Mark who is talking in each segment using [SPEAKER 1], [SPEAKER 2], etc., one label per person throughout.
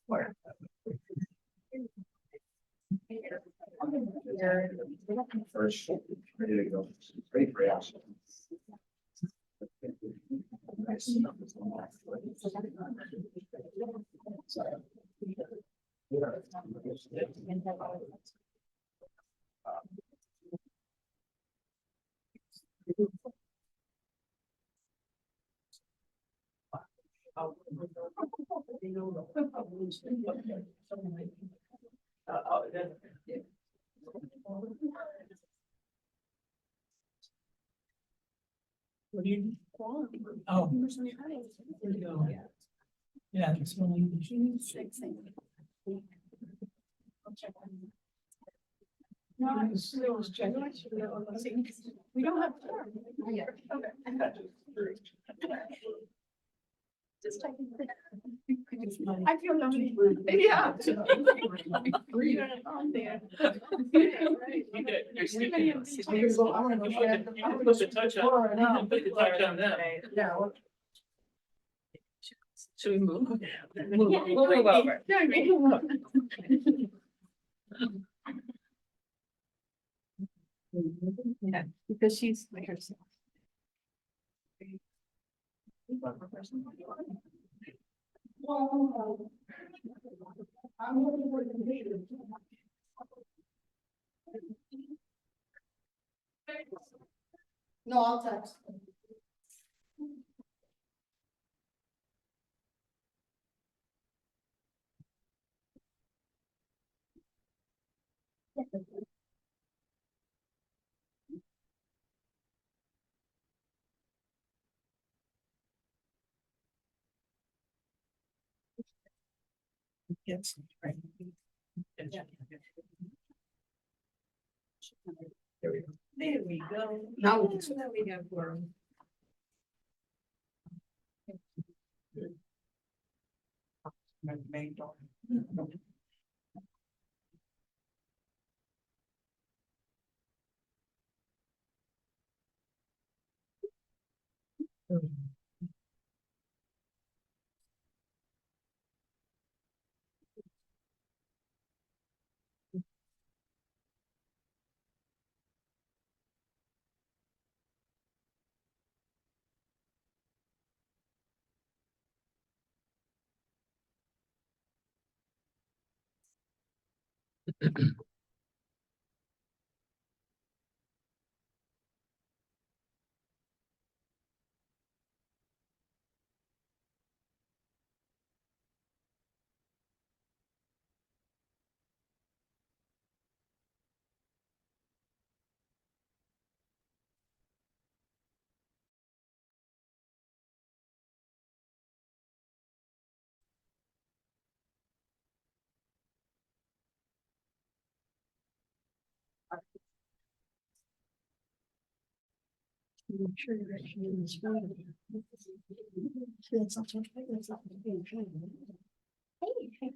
[SPEAKER 1] Where?
[SPEAKER 2] First, ready to go. Ready for action.
[SPEAKER 1] What do you? Oh. There you go. Yeah. It's really. No, we don't have. Just checking. I feel lonely. Yeah. There's too many of these.
[SPEAKER 3] You can put the touch on them.
[SPEAKER 1] Should we move?
[SPEAKER 3] We'll move over.
[SPEAKER 1] Yeah, because she's like herself.
[SPEAKER 4] No, I'll text.
[SPEAKER 1] Yes. Right. There we go. There we go. Now, so that we have quorum. My main door. I'm sure you're actually in this room. It's not so big, it's not being trained. Hey.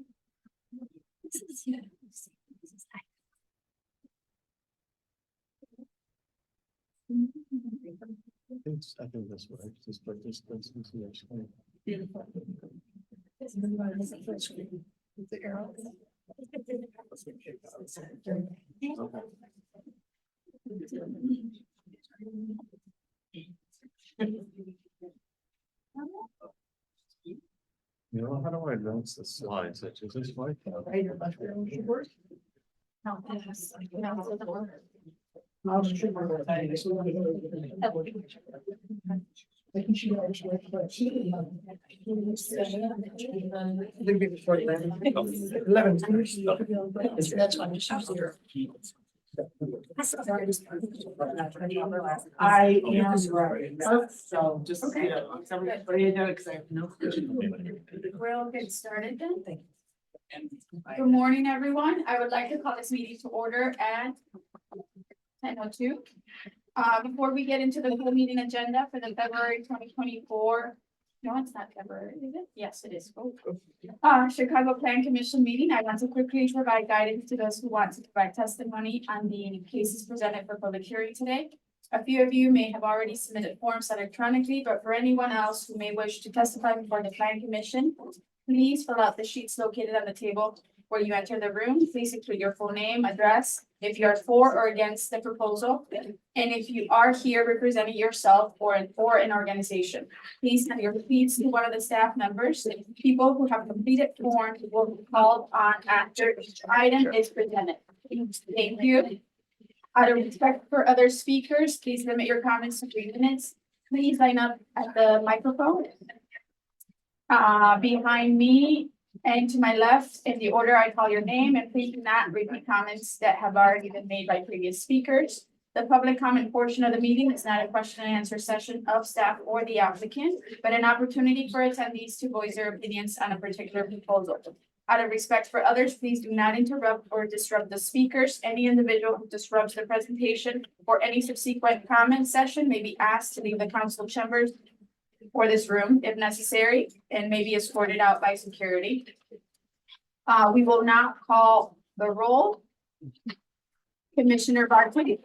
[SPEAKER 1] This is you. This is
[SPEAKER 2] I think that's right. Just put this into the screen.
[SPEAKER 1] beautiful. This is the first screen. With the arrow.
[SPEAKER 2] You know, how do I advance the slides? Such as this way?
[SPEAKER 1] Right, your left arrow should work. No, it doesn't work.
[SPEAKER 4] I'll just trigger it. Making sure I was right, but she- Maybe before 11. 11. That's why I'm just using your. I am right. So just, you know, somebody you know, because I have no.
[SPEAKER 5] We'll get started then. Good morning, everyone. I would like to call this meeting to order at 10:02. Before we get into the full meeting agenda for the February 2024 No, it's not temporary, is it? Yes, it is. Oh. Chicago Plan Commission meeting. I want to quickly provide guidance to those who want to provide testimony on the cases presented for public hearing today. A few of you may have already submitted forms electronically, but for anyone else who may wish to testify before the Plan Commission, please fill out the sheets located on the table where you enter the room. Please include your full name, address, if you are for or against the proposal, and if you are here representing yourself or an organization. Please send your receipts to one of the staff members. People who have completed forms will be called on after each item is presented. Thank you. Out of respect for other speakers, please limit your comments to 3 minutes. Please line up at the microphone. Behind me and to my left, in the order I call your name, and please do not repeat comments that have already been made by previous speakers. The public comment portion of the meeting is not a question and answer session of staff or the applicant, but an opportunity for attendees to voice their opinions on a particular proposal. Out of respect for others, please do not interrupt or disrupt the speakers. Any individual who disrupts the presentation or any subsequent comment session may be asked to leave the council chambers or this room if necessary and may be escorted out by security. We will not call the roll. Commissioner Barkley.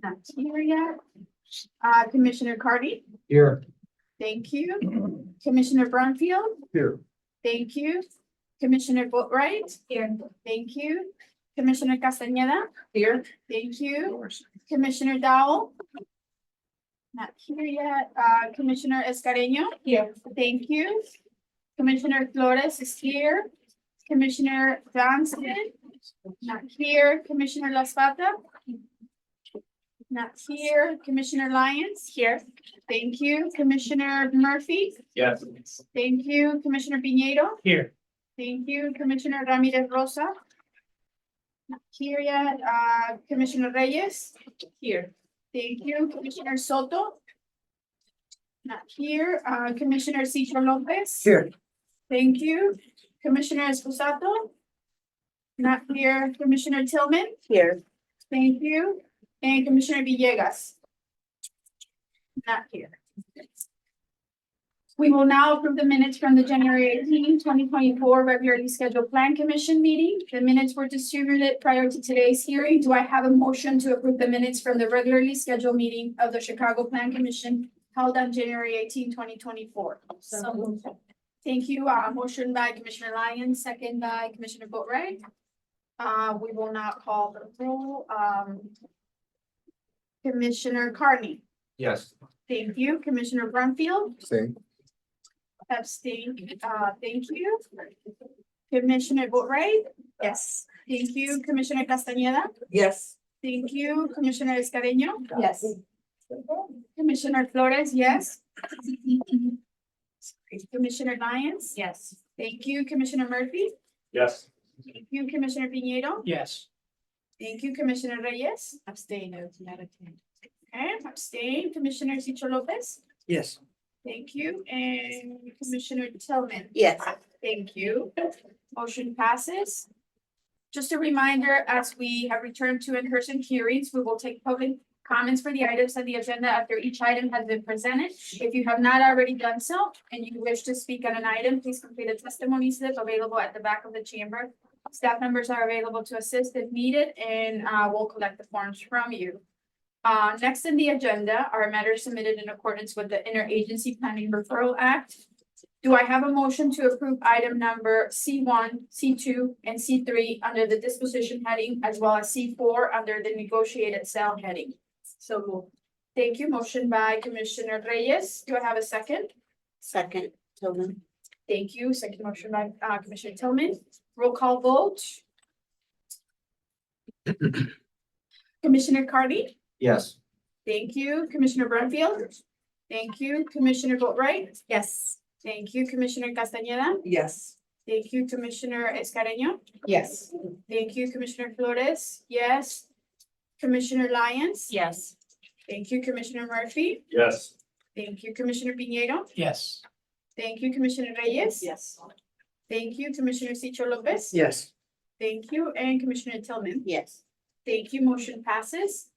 [SPEAKER 5] Not here yet. Commissioner Cardy.
[SPEAKER 2] Here.
[SPEAKER 5] Thank you. Commissioner Brumfield.
[SPEAKER 2] Here.
[SPEAKER 5] Thank you. Commissioner Boatright. Here. Thank you. Commissioner Castañeda. Here. Thank you. Commissioner Dowell. Not here yet. Commissioner Escareño. Here. Thank you. Commissioner Flores is here. Commissioner Johnston. Not here. Commissioner Las Patas. Not here. Commissioner Lyons. Here. Thank you. Commissioner Murphy.
[SPEAKER 2] Yes.
[SPEAKER 5] Thank you. Commissioner Piñeiro.
[SPEAKER 3] Here.
[SPEAKER 5] Thank you. Commissioner Ramirez Rosa. Not here yet. Commissioner Reyes. Here. Thank you. Commissioner Soto. Not here. Commissioner Citro Lopez.
[SPEAKER 4] Here.
[SPEAKER 5] Thank you. Commissioner Esposito. Not here. Commissioner Tillman. Here. Thank you. And Commissioner Villegas. Not here. We will now approve the minutes from the January 18, 2024 regularly scheduled Plan Commission meeting. The minutes were distributed prior to today's hearing. Do I have a motion to approve the minutes from the regularly scheduled meeting of the Chicago Plan Commission held on January 18, 2024? Thank you. Motion by Commissioner Lyons, second by Commissioner Boatright. We will not call the roll. Commissioner Carney.
[SPEAKER 2] Yes.
[SPEAKER 5] Thank you. Commissioner Brumfield.
[SPEAKER 2] Same.
[SPEAKER 5] Abstain. Thank you. Commissioner Boatright. Yes. Thank you. Commissioner Castañeda.
[SPEAKER 4] Yes.
[SPEAKER 5] Thank you. Commissioner Escareño.
[SPEAKER 4] Yes.
[SPEAKER 5] Commissioner Flores, yes. Commissioner Lyons.
[SPEAKER 4] Yes.
[SPEAKER 5] Thank you. Commissioner Murphy.
[SPEAKER 2] Yes.
[SPEAKER 5] Thank you. Commissioner Piñeiro.
[SPEAKER 3] Yes.
[SPEAKER 5] Thank you. Commissioner Reyes.
[SPEAKER 4] Abstain, I was not attending.
[SPEAKER 5] Okay, abstain. Commissioner Citro Lopez.
[SPEAKER 4] Yes.
[SPEAKER 5] Thank you. And Commissioner Tillman.
[SPEAKER 4] Yes.
[SPEAKER 5] Thank you. Motion passes. Just a reminder, as we have returned to in-person hearings, we will take public comments for the items on the agenda after each item has been presented. If you have not already done so and you wish to speak on an item, please complete a testimony slip available at the back of the chamber. Staff members are available to assist if needed, and we'll collect the forms from you. Next in the agenda are matters submitted in accordance with the Interagency Planning Referral Act. Do I have a motion to approve item number C1, C2, and C3 under the disposition heading, as well as C4 under the negotiated sale heading? So moved. Thank you. Motion by Commissioner Reyes. Do I have a second?
[SPEAKER 6] Second, Tillman.
[SPEAKER 5] Thank you. Second motion by Commissioner Tillman. Roll call vote. Commissioner Carney.
[SPEAKER 2] Yes.
[SPEAKER 5] Thank you. Commissioner Brumfield. Thank you. Commissioner Boatright.
[SPEAKER 6] Yes.
[SPEAKER 5] Thank you. Commissioner Castañeda.
[SPEAKER 4] Yes.
[SPEAKER 5] Thank you. Commissioner Escareño.
[SPEAKER 4] Yes.
[SPEAKER 5] Thank you. Commissioner Flores. Yes. Commissioner Lyons.
[SPEAKER 6] Yes.
[SPEAKER 5] Thank you. Commissioner Murphy.
[SPEAKER 2] Yes.
[SPEAKER 5] Thank you. Commissioner Piñeiro.
[SPEAKER 3] Yes.
[SPEAKER 5] Thank you. Commissioner Reyes.
[SPEAKER 6] Yes.
[SPEAKER 5] Thank you. Commissioner Citro Lopez.
[SPEAKER 4] Yes.
[SPEAKER 5] Thank you. And Commissioner Tillman.
[SPEAKER 6] Yes.
[SPEAKER 5] Thank you. Motion passes.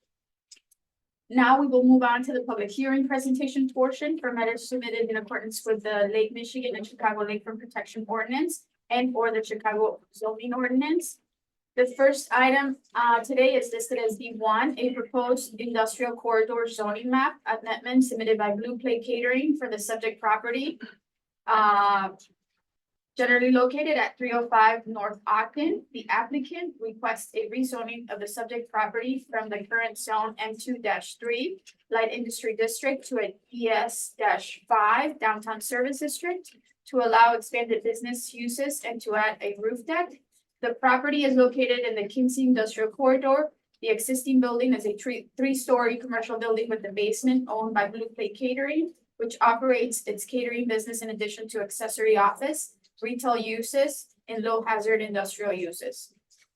[SPEAKER 5] Now we will move on to the public hearing presentation portion for matters submitted in accordance with the Lake Michigan and Chicago Lakefront Protection Ordinance and or the Chicago zoning ordinance. The first item today is listed as D1, a proposed industrial corridor zoning map amendment submitted by Blue Plate Catering for the subject property. Generally located at 305 North Ogden, the applicant requests a rezoning of the subject property from the current zone M2-3 Light Industry District to a DS-5 Downtown Service District to allow expanded business uses and to add a roof deck. The property is located in the Quincy Industrial Corridor. The existing building is a three-story commercial building with the basement owned by Blue Plate Catering, which operates its catering business in addition to accessory office, retail uses, and low-hazard industrial uses.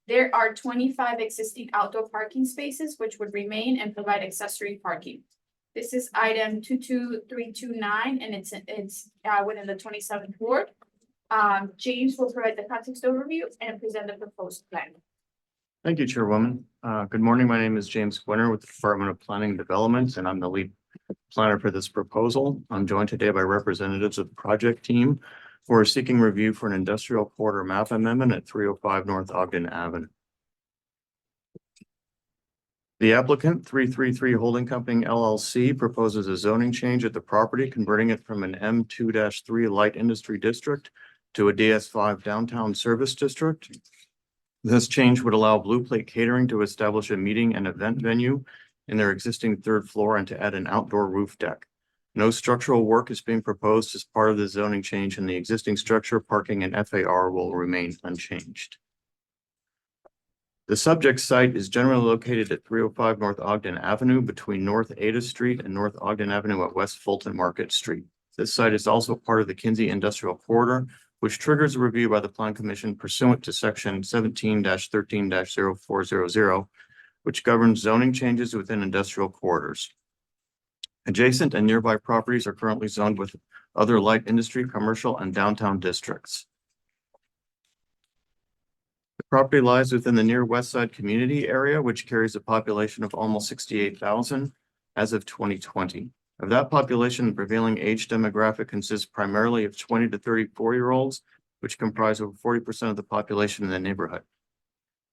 [SPEAKER 5] There are 25 existing outdoor parking spaces which would remain and provide accessory parking. This is item 22329, and it's within the 27th ward. James will provide the context overview and present the proposed plan.
[SPEAKER 7] Thank you, Chairwoman. Good morning. My name is James Gwinner with the Department of Planning and Development, and I'm the lead planner for this proposal. I'm joined today by representatives of the project team who are seeking review for an industrial corridor map amendment at 305 North Ogden Avenue. The applicant, 333 Holding Company LLC, proposes a zoning change at the property, converting it from an M2-3 Light Industry District to a DS-5 Downtown Service District. This change would allow Blue Plate Catering to establish a meeting and event venue in their existing third floor and to add an outdoor roof deck. No structural work is being proposed as part of the zoning change, and the existing structure, parking, and FAR will remain unchanged. The subject site is generally located at 305 North Ogden Avenue between North Ada Street and North Ogden Avenue at West Fulton Market Street. This site is also part of the Quincy Industrial Corridor, which triggers a review by the Plan Commission pursuant to section 17-13-0400, which governs zoning changes within industrial corridors. Adjacent and nearby properties are currently zoned with other light industry, commercial, and downtown districts. The property lies within the near West Side community area, which carries a population of almost 68,000 as of 2020. Of that population, the prevailing age demographic consists primarily of 20 to 34-year-olds, which comprise over 40% of the population in the neighborhood.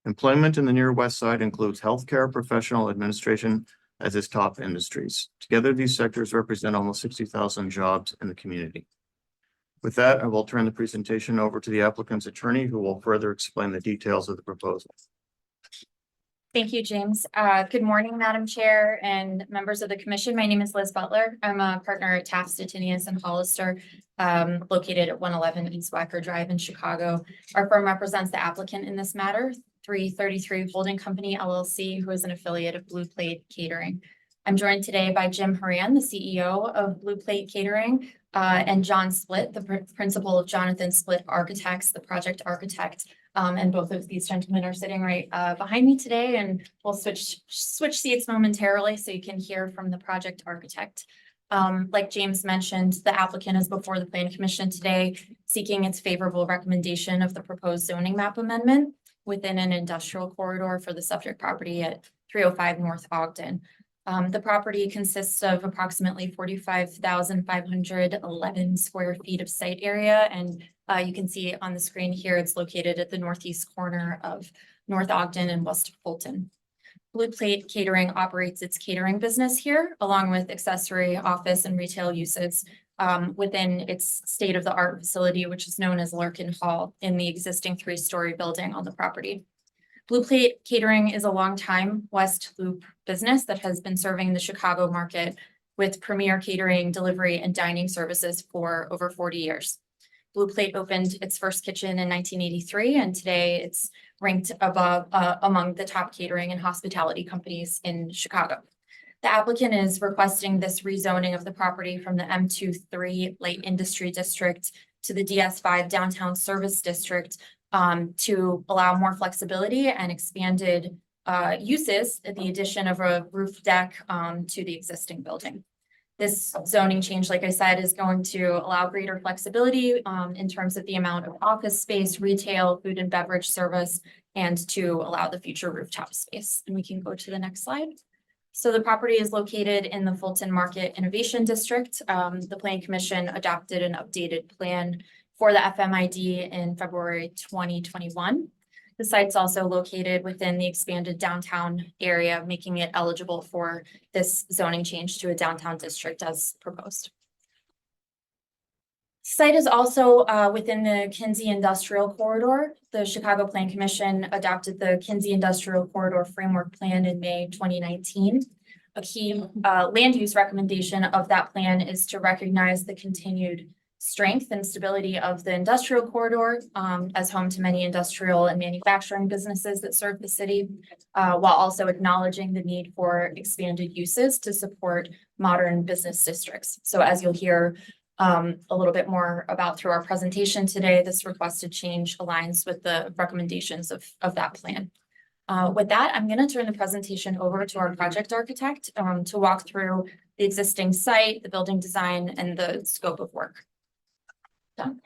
[SPEAKER 7] Employment in the near West Side includes healthcare, professional administration as its top industries. Together, these sectors represent almost 60,000 jobs in the community. With that, I will turn the presentation over to the applicant's attorney, who will further explain the details of the proposal.
[SPEAKER 8] Thank you, James. Good morning, Madam Chair and members of the commission. My name is Liz Butler. I'm a partner at Taft, Stettinius & Hollister, located at 111 East Wacker Drive in Chicago. Our firm represents the applicant in this matter, 333 Holding Company LLC, who is an affiliate of Blue Plate Catering. I'm joined today by Jim Horan, the CEO of Blue Plate Catering, and John Splitt, the principal of Jonathan Splitt Architects, the project architect. And both of these gentlemen are sitting right behind me today, and we'll switch seats momentarily so you can hear from the project architect. Like James mentioned, the applicant is before the Plan Commission today, seeking its favorable recommendation of the proposed zoning map amendment within an industrial corridor for the subject property at 305 North Ogden. The property consists of approximately 45,511 square feet of site area, and you can see on the screen here, it's located at the northeast corner of North Ogden and West Fulton. Blue Plate Catering operates its catering business here, along with accessory, office, and retail uses within its state-of-the-art facility, which is known as Larkin Hall, in the existing three-story building on the property. Blue Plate Catering is a longtime West Loop business that has been serving the Chicago market with premier catering, delivery, and dining services for over 40 years. Blue Plate opened its first kitchen in 1983, and today it's ranked above among the top catering and hospitality companies in Chicago. The applicant is requesting this rezoning of the property from the M2-3 Light Industry District to the DS-5 Downtown Service District to allow more flexibility and expanded uses, the addition of a roof deck to the existing building. This zoning change, like I said, is going to allow greater flexibility in terms of the amount of office space, retail, food and beverage service, and to allow the future rooftop space. And we can go to the next slide. So the property is located in the Fulton Market Innovation District. The Planning Commission adopted an updated plan for the FMID in February 2021. The site's also located within the expanded downtown area, making it eligible for this zoning change to a downtown district as proposed. Site is also within the Kinsey Industrial Corridor. The Chicago Plan Commission adopted the Kinsey Industrial Corridor Framework Plan in May 2019. A key land use recommendation of that plan is to recognize the continued strength and stability of the industrial corridor as home to many industrial and manufacturing businesses that serve the city, while also acknowledging the need for expanded uses to support modern business districts. So as you'll hear a little bit more about through our presentation today, this requested change aligns with the recommendations of that plan. With that, I'm going to turn the presentation over to our project architect to walk through the existing site, the building design, and the scope of work. Done.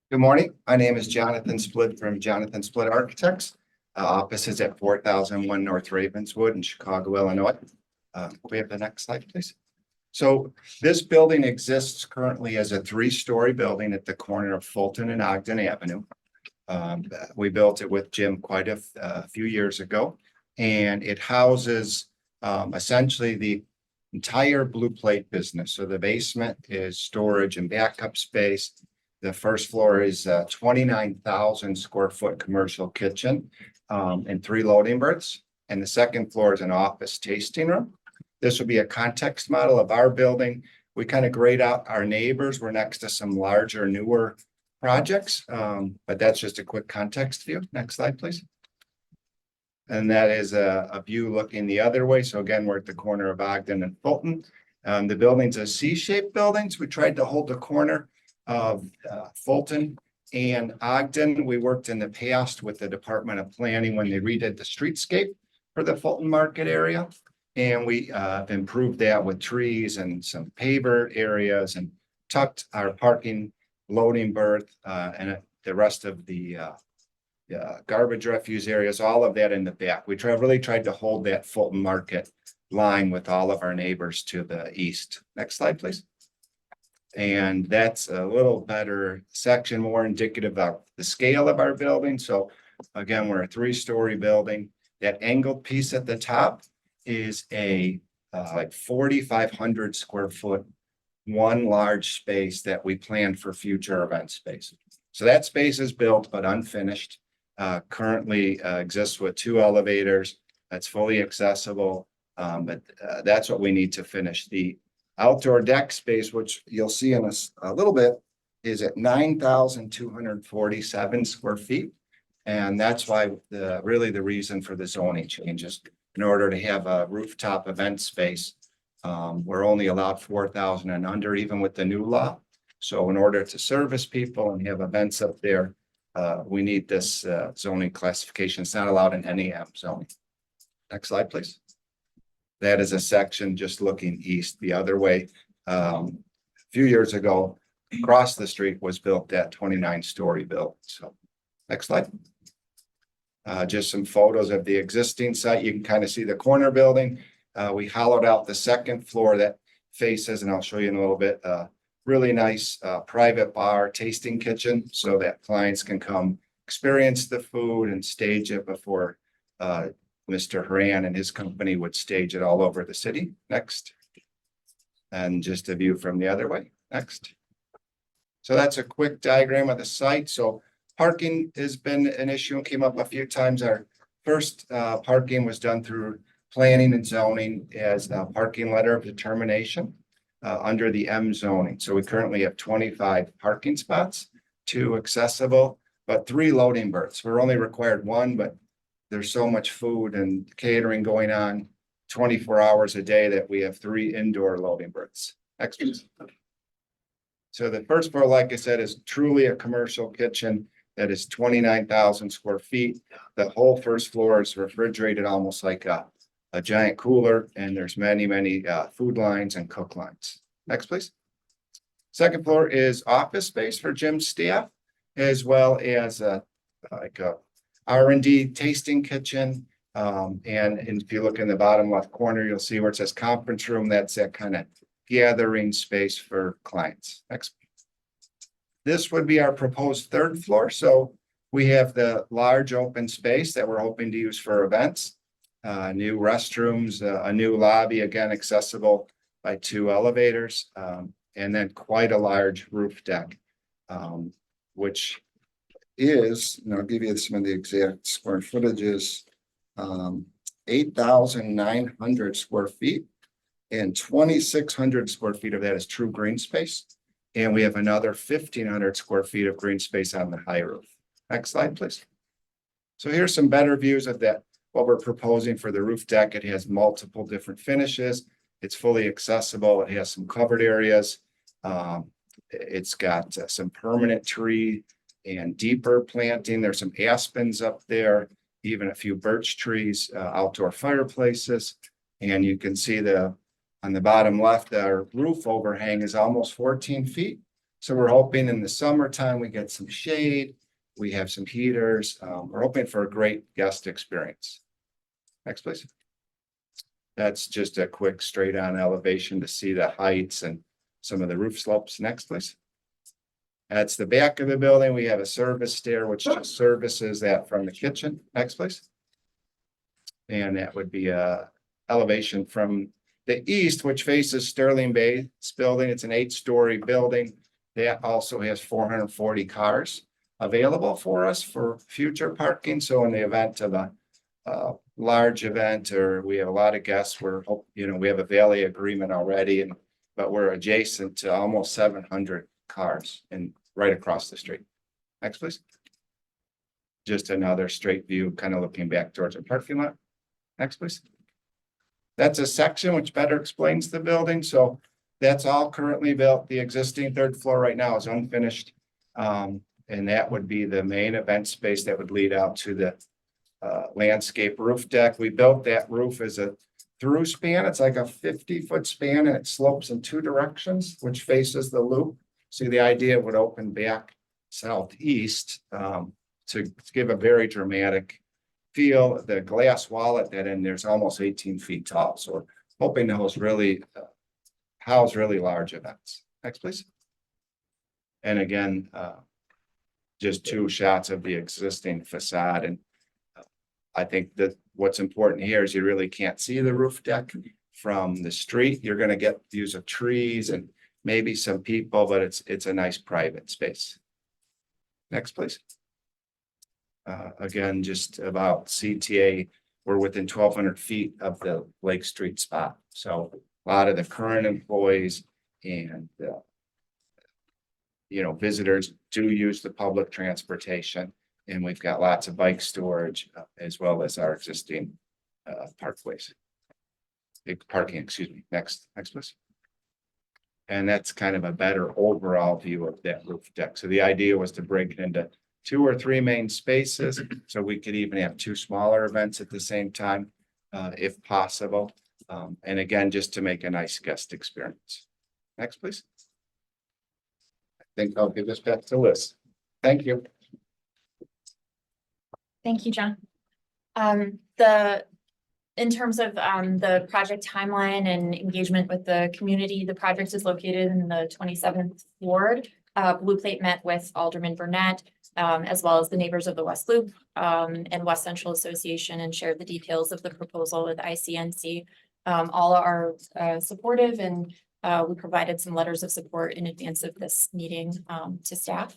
[SPEAKER 2] Good morning. My name is Jonathan Split from Jonathan Split Architects. Office is at 4001 North Ravenswood in Chicago, Illinois. We have the next slide, please. So this building exists currently as a 3-story building at the corner of Fulton and Ogden Avenue. We built it with Jim quite a few years ago, and it houses essentially the entire Blue Plate business. So the basement is storage and backup space. The first floor is a 29,000 square foot commercial kitchen and 3 loading berths. And the second floor is an office tasting room. This will be a context model of our building. We kind of grade out our neighbors. We're next to some larger, newer projects, but that's just a quick context view. Next slide, please. And that is a view looking the other way. So again, we're at the corner of Ogden and Fulton. The building's a C-shaped building. So we tried to hold the corner of Fulton and Ogden. We worked in the past with the Department of Planning when they redid the streetscape for the Fulton Market area. And we improved that with trees and some paver areas and tucked our parking loading berth and the rest of the garbage refuse areas, all of that in the back. We really tried to hold that Fulton Market line with all of our neighbors to the east. Next slide, please. And that's a little better section, more indicative of the scale of our building. So again, we're a 3-story building. That angled piece at the top is a like 4,500 square foot, one large space that we planned for future event space. So that space is built but unfinished. Currently exists with 2 elevators. That's fully accessible, but that's what we need to finish. The outdoor deck space, which you'll see in a little bit, is at 9,247 square feet. And that's why really the reason for the zoning changes. In order to have a rooftop event space, we're only allowed 4,000 and under, even with the new law. So in order to service people and have events up there, we need this zoning classification. It's not allowed in NEM zoning. Next slide, please. That is a section just looking east the other way. A few years ago, across the street was built that 29-story building. So next slide. Just some photos of the existing site. You can kind of see the corner building. We hollowed out the second floor that faces, and I'll show you in a little bit, really nice private bar tasting kitchen so that clients can come experience the food and stage it before Mr. Haran and his company would stage it all over the city. Next. And just a view from the other way. Next. So that's a quick diagram of the site. So parking has been an issue and came up a few times. Our first parking was done through planning and zoning as a parking letter of determination under the M zoning. So we currently have 25 parking spots, 2 accessible, but 3 loading berths. We're only required 1, but there's so much food and catering going on 24 hours a day that we have 3 indoor loading berths. Next, please. So the first floor, like I said, is truly a commercial kitchen that is 29,000 square feet. The whole first floor is refrigerated almost like a giant cooler, and there's many food lines and cook lines. Next, please. Second floor is office space for Jim's staff. as well as like a R&D tasting kitchen. And if you look in the bottom left corner, you'll see where it says conference room. That's that kind of gathering space for clients. Next. This would be our proposed third floor. So we have the large open space that we're hoping to use for events. New restrooms, a new lobby, again, accessible by 2 elevators, and then quite a large roof deck, which is, and I'll give you some of the exact square footages, 8,900 square feet, and 2,600 square feet of that is true green space. And we have another 1,500 square feet of green space on the high roof. Next slide, please. So here's some better views of that, what we're proposing for the roof deck. It has multiple different finishes. It's fully accessible. It has some covered areas. It's got some permanent tree and deeper planting. There's some aspens up there, even a few birch trees, outdoor fireplaces. And you can see on the bottom left, our roof overhang is almost 14 feet. So we're hoping in the summertime, we get some shade. We have some heaters. We're hoping for a great guest experience. Next, please. That's just a quick straight on elevation to see the heights and some of the roof slopes. Next, please. That's the back of the building. We have a service stair, which just services that from the kitchen. Next, please. And that would be a elevation from the east, which faces Sterling Bay's building. It's an 8-story building. That also has 440 cars available for us for future parking. So in the event of a large event, or we have a lot of guests, we have a valet agreement already, but we're adjacent to almost 700 cars and right across the street. Next, please. Just another straight view, kind of looking back towards the parking lot. Next, please. That's a section which better explains the building. So that's all currently built. The existing third floor right now is unfinished. And that would be the main event space that would lead out to the landscape roof deck. We built that roof as a through span. It's like a 50-foot span, and it slopes in 2 directions, which faces the loop. So the idea would open back southeast to give a very dramatic feel. The glass wall at that end, there's almost 18 feet tall. So we're hoping to house really large events. Next, please. And again, just 2 shots of the existing facade. And I think that what's important here is you really can't see the roof deck from the street. You're going to get views of trees and maybe some people, but it's a nice private space. Next, please. Again, just about CTA, we're within 1,200 feet of the Lake Street spot. So a lot of the current employees and visitors do use the public transportation, and we've got lots of bike storage as well as our existing parkways. Parking, excuse me. Next, please. And that's kind of a better overall view of that roof deck. So the idea was to break it into 2 or 3 main spaces, so we could even have 2 smaller events at the same time, if possible. And again, just to make a nice guest experience. Next, please. I think I'll give this back to Liz. Thank you.
[SPEAKER 8] Thank you, John. In terms of the project timeline and engagement with the community, the project is located in the 27th Ward. Blue Plate met with Alderman Burnett, as well as the neighbors of the West Loop and West Central Association, and shared the details of the proposal with ICNC. All are supportive, and we provided some letters of support in advance of this meeting to staff.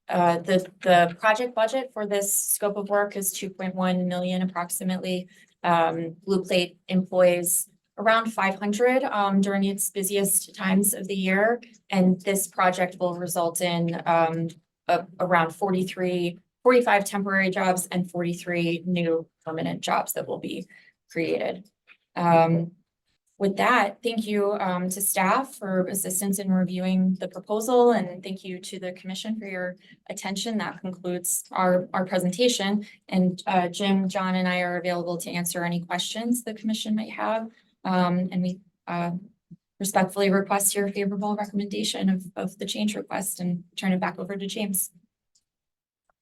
[SPEAKER 8] The project budget for this scope of work is 2.1 million approximately. Blue Plate employs around 500 during its busiest times of the year, and this project will result in around 45 temporary jobs and 43 new permanent jobs that will be created. With that, thank you to staff for assistance in reviewing the proposal, and thank you to the commission for your attention. That concludes our presentation, and Jim, John, and I are available to answer any questions the commission might have. And we respectfully request your favorable recommendation of the change request, and turn it back over to James.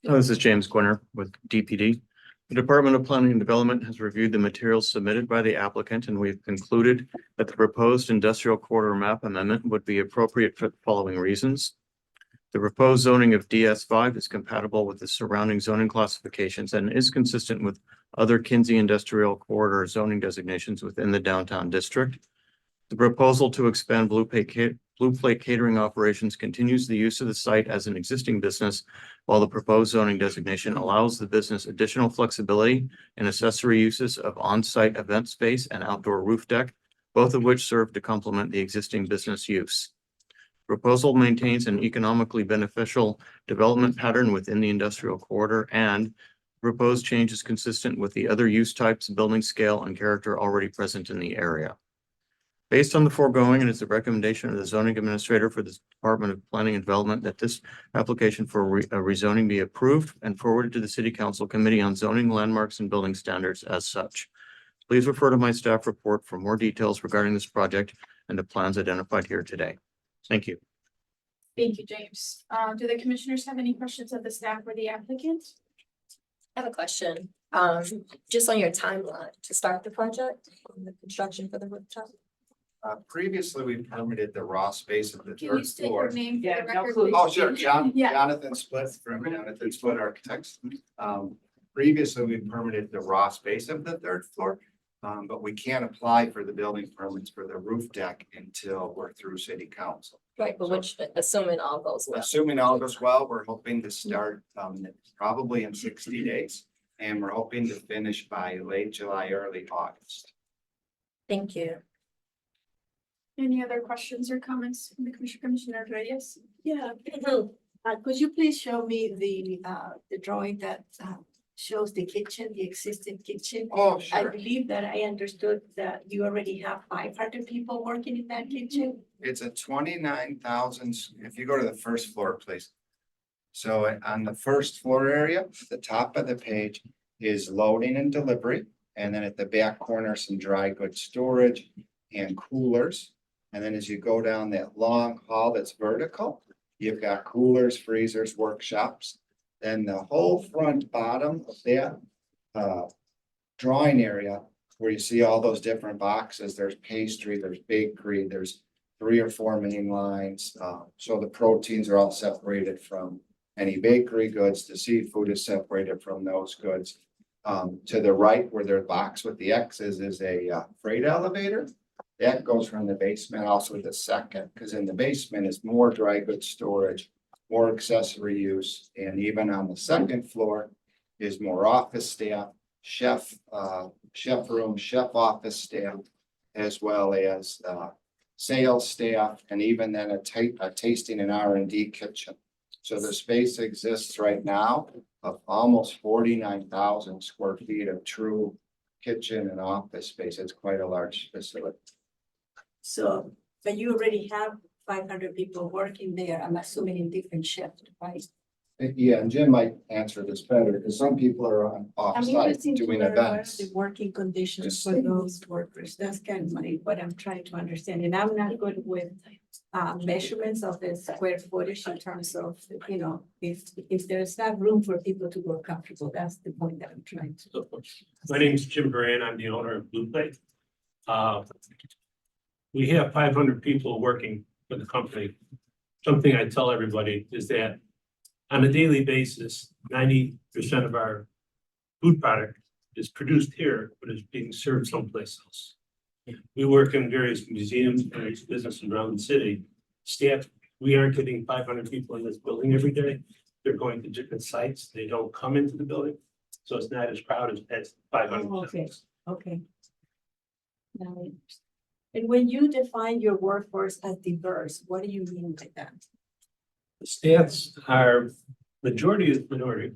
[SPEAKER 7] This is James Quinner with DPD. The Department of Planning and Development has reviewed the materials submitted by the applicant, and we've concluded that the proposed industrial corridor map amendment would be appropriate for the following reasons. The proposed zoning of DS5 is compatible with the surrounding zoning classifications and is consistent with other Kinsey Industrial Corridor zoning designations within the downtown district. The proposal to expand Blue Plate catering operations continues the use of the site as an existing business, while the proposed zoning designation allows the business additional flexibility in accessory uses of on-site event space and outdoor roof deck, both of which serve to complement the existing business use. Proposal maintains an economically beneficial development pattern within the industrial corridor, and proposed change is consistent with the other use types, building scale, and character already present in the area. Based on the foregoing, and it's the recommendation of the zoning administrator for the Department of Planning and Development that this application for rezoning be approved and forwarded to the City Council Committee on Zoning, Landmarks, and Building Standards as such. Please refer to my staff report for more details regarding this project and the plans identified here today. Thank you.
[SPEAKER 5] Thank you, James. Do the commissioners have any questions of the staff or the applicant?
[SPEAKER 1] I have a question, just on your timeline to start the project, and the construction for the rooftop.
[SPEAKER 2] Previously, we permitted the raw space of the
[SPEAKER 5] Can you
[SPEAKER 2] third
[SPEAKER 5] state
[SPEAKER 2] floor.
[SPEAKER 5] your name for
[SPEAKER 4] Yeah,
[SPEAKER 5] the
[SPEAKER 4] no
[SPEAKER 5] record?
[SPEAKER 4] clue.
[SPEAKER 5] please?
[SPEAKER 2] Oh, sure,
[SPEAKER 5] Yeah.
[SPEAKER 2] Jonathan Split from Jonathan Split Architects. Previously, we permitted the raw space of the third floor. But we can't apply for the building permits for the roof deck until we're through city council.
[SPEAKER 1] Right, but which, assuming all goes well.
[SPEAKER 2] Assuming all goes well, we're hoping to start probably in 60 days. And we're hoping to finish by late July, early August.
[SPEAKER 1] Thank you.
[SPEAKER 5] Any other questions or comments from the Commissioner Reyes?
[SPEAKER 6] Yeah. Could you please show me the drawing that shows the kitchen, the existing kitchen?
[SPEAKER 2] Oh,
[SPEAKER 6] I
[SPEAKER 2] sure.
[SPEAKER 6] believe that I understood that you already have 500 people working in that kitchen.
[SPEAKER 2] It's a 29,000, if you go to the first floor, please. So on the first floor area, the top of the page is loading and delivery. And then at the back corner, some dry goods storage and coolers. And then as you go down that long hall that's vertical, you've got coolers, freezers, workshops. Then the whole front bottom of that drawing area where you see all those different boxes, there's pastry, there's bakery, there's 3 or 4 main lines. So the proteins are all separated from any bakery goods. The seafood is separated from those goods. To the right where their box with the X's is a freight elevator. That goes from the basement also to the second, because in the basement is more dry goods storage, more accessory use, and even on the second floor is more office staff, chef room, chef office staff, as well as sales staff, and even then a tasting and R&D kitchen. So the space exists right now of almost 49,000 square feet of true kitchen and office space. It's quite a large facility.
[SPEAKER 6] So, but you already have 500 people working there, I'm assuming in different shifts, right?
[SPEAKER 2] Yeah, and Jim might answer this better, because some people are on
[SPEAKER 6] I'm
[SPEAKER 2] off-site
[SPEAKER 6] interested to
[SPEAKER 2] doing
[SPEAKER 6] learn what are
[SPEAKER 2] events.
[SPEAKER 6] the working conditions for those workers. That's kind of what I'm trying to understand. And I'm not good with measurements of the square footage in terms of, you know, if there's not room for people to go comfortable, that's the point that I'm trying to.
[SPEAKER 3] My name is Jim Duran. I'm the owner of Blue Plate. We have 500 people working for the company. Something I tell everybody is that on a daily basis, 90% of our food product is produced here, but is being served someplace else. We work in various museums and various businesses around the city. Staff, we aren't getting 500 people in this building every day. They're going to different sites. They don't come into the building. So it's not as crowded as 500.
[SPEAKER 6] Oh, okay. Okay. Now, I understand. And when you define your workforce as diverse, what do you mean by that?
[SPEAKER 3] The stats are majority is minority.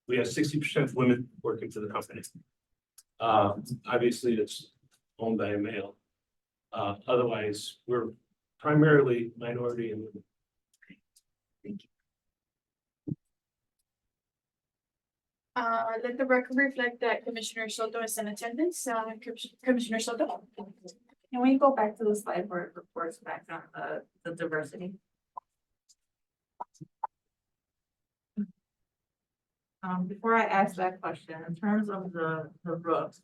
[SPEAKER 3] We have 60% women working for the company. Obviously, it's owned by a male. Otherwise, we're primarily minority and women.
[SPEAKER 6] Thank you.
[SPEAKER 5] Let the record reflect that Commissioner Soto is in attendance. Commissioner Soto.
[SPEAKER 9] Can we go back to the slide where it reports back on the diversity? Before I ask that question, in terms of the roof,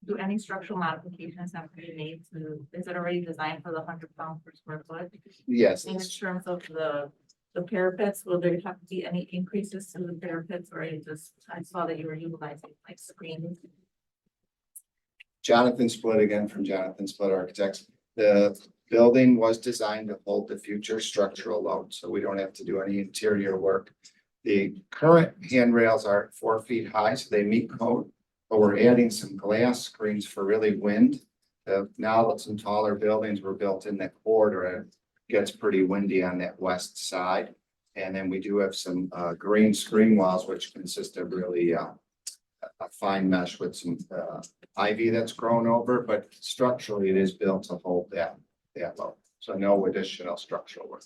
[SPEAKER 9] do any structural modifications have to be made to, is it already designed for the 100 pounds per square foot?
[SPEAKER 2] Yes,
[SPEAKER 9] And in terms of the parapets, will there have to be any increases to the parapets, or you just, I saw that you were utilizing like screens?
[SPEAKER 2] Jonathan Split again from Jonathan Split Architects. The building was designed to hold the future structural load, so we don't have to do any interior work. The current handrails are 4 feet high, so they meet code, but we're adding some glass screens for really wind. Now that some taller buildings were built in that corridor, it gets pretty windy on that west side. And then we do have some green screen walls, which consist of really a fine mesh with some ivy that's grown over, but structurally it is built to hold that low. So no additional structural work.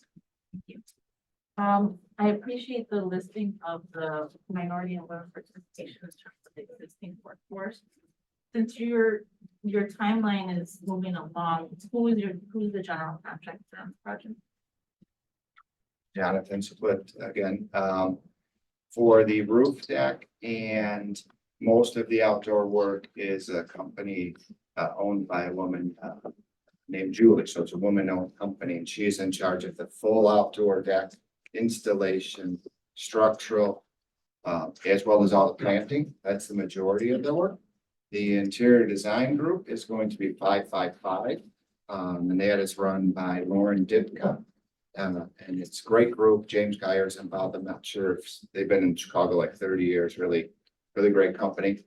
[SPEAKER 9] I appreciate the listing of the minority and women participation in terms of the existing workforce. Since your timeline is moving along, who's the general contractor on the project?
[SPEAKER 2] Jonathan Split again, for the roof deck and most of the outdoor work is a company owned by a woman named Julie. So it's a woman-owned company and she is in charge of the full outdoor deck installation, structural, as well as all the planting. That's the majority of the work. The interior design group is going to be 555, and that is run by Lauren Ditka. And it's a great group. James Geyer's involved. I'm not sure if they've been in Chicago like 30 years, really great company.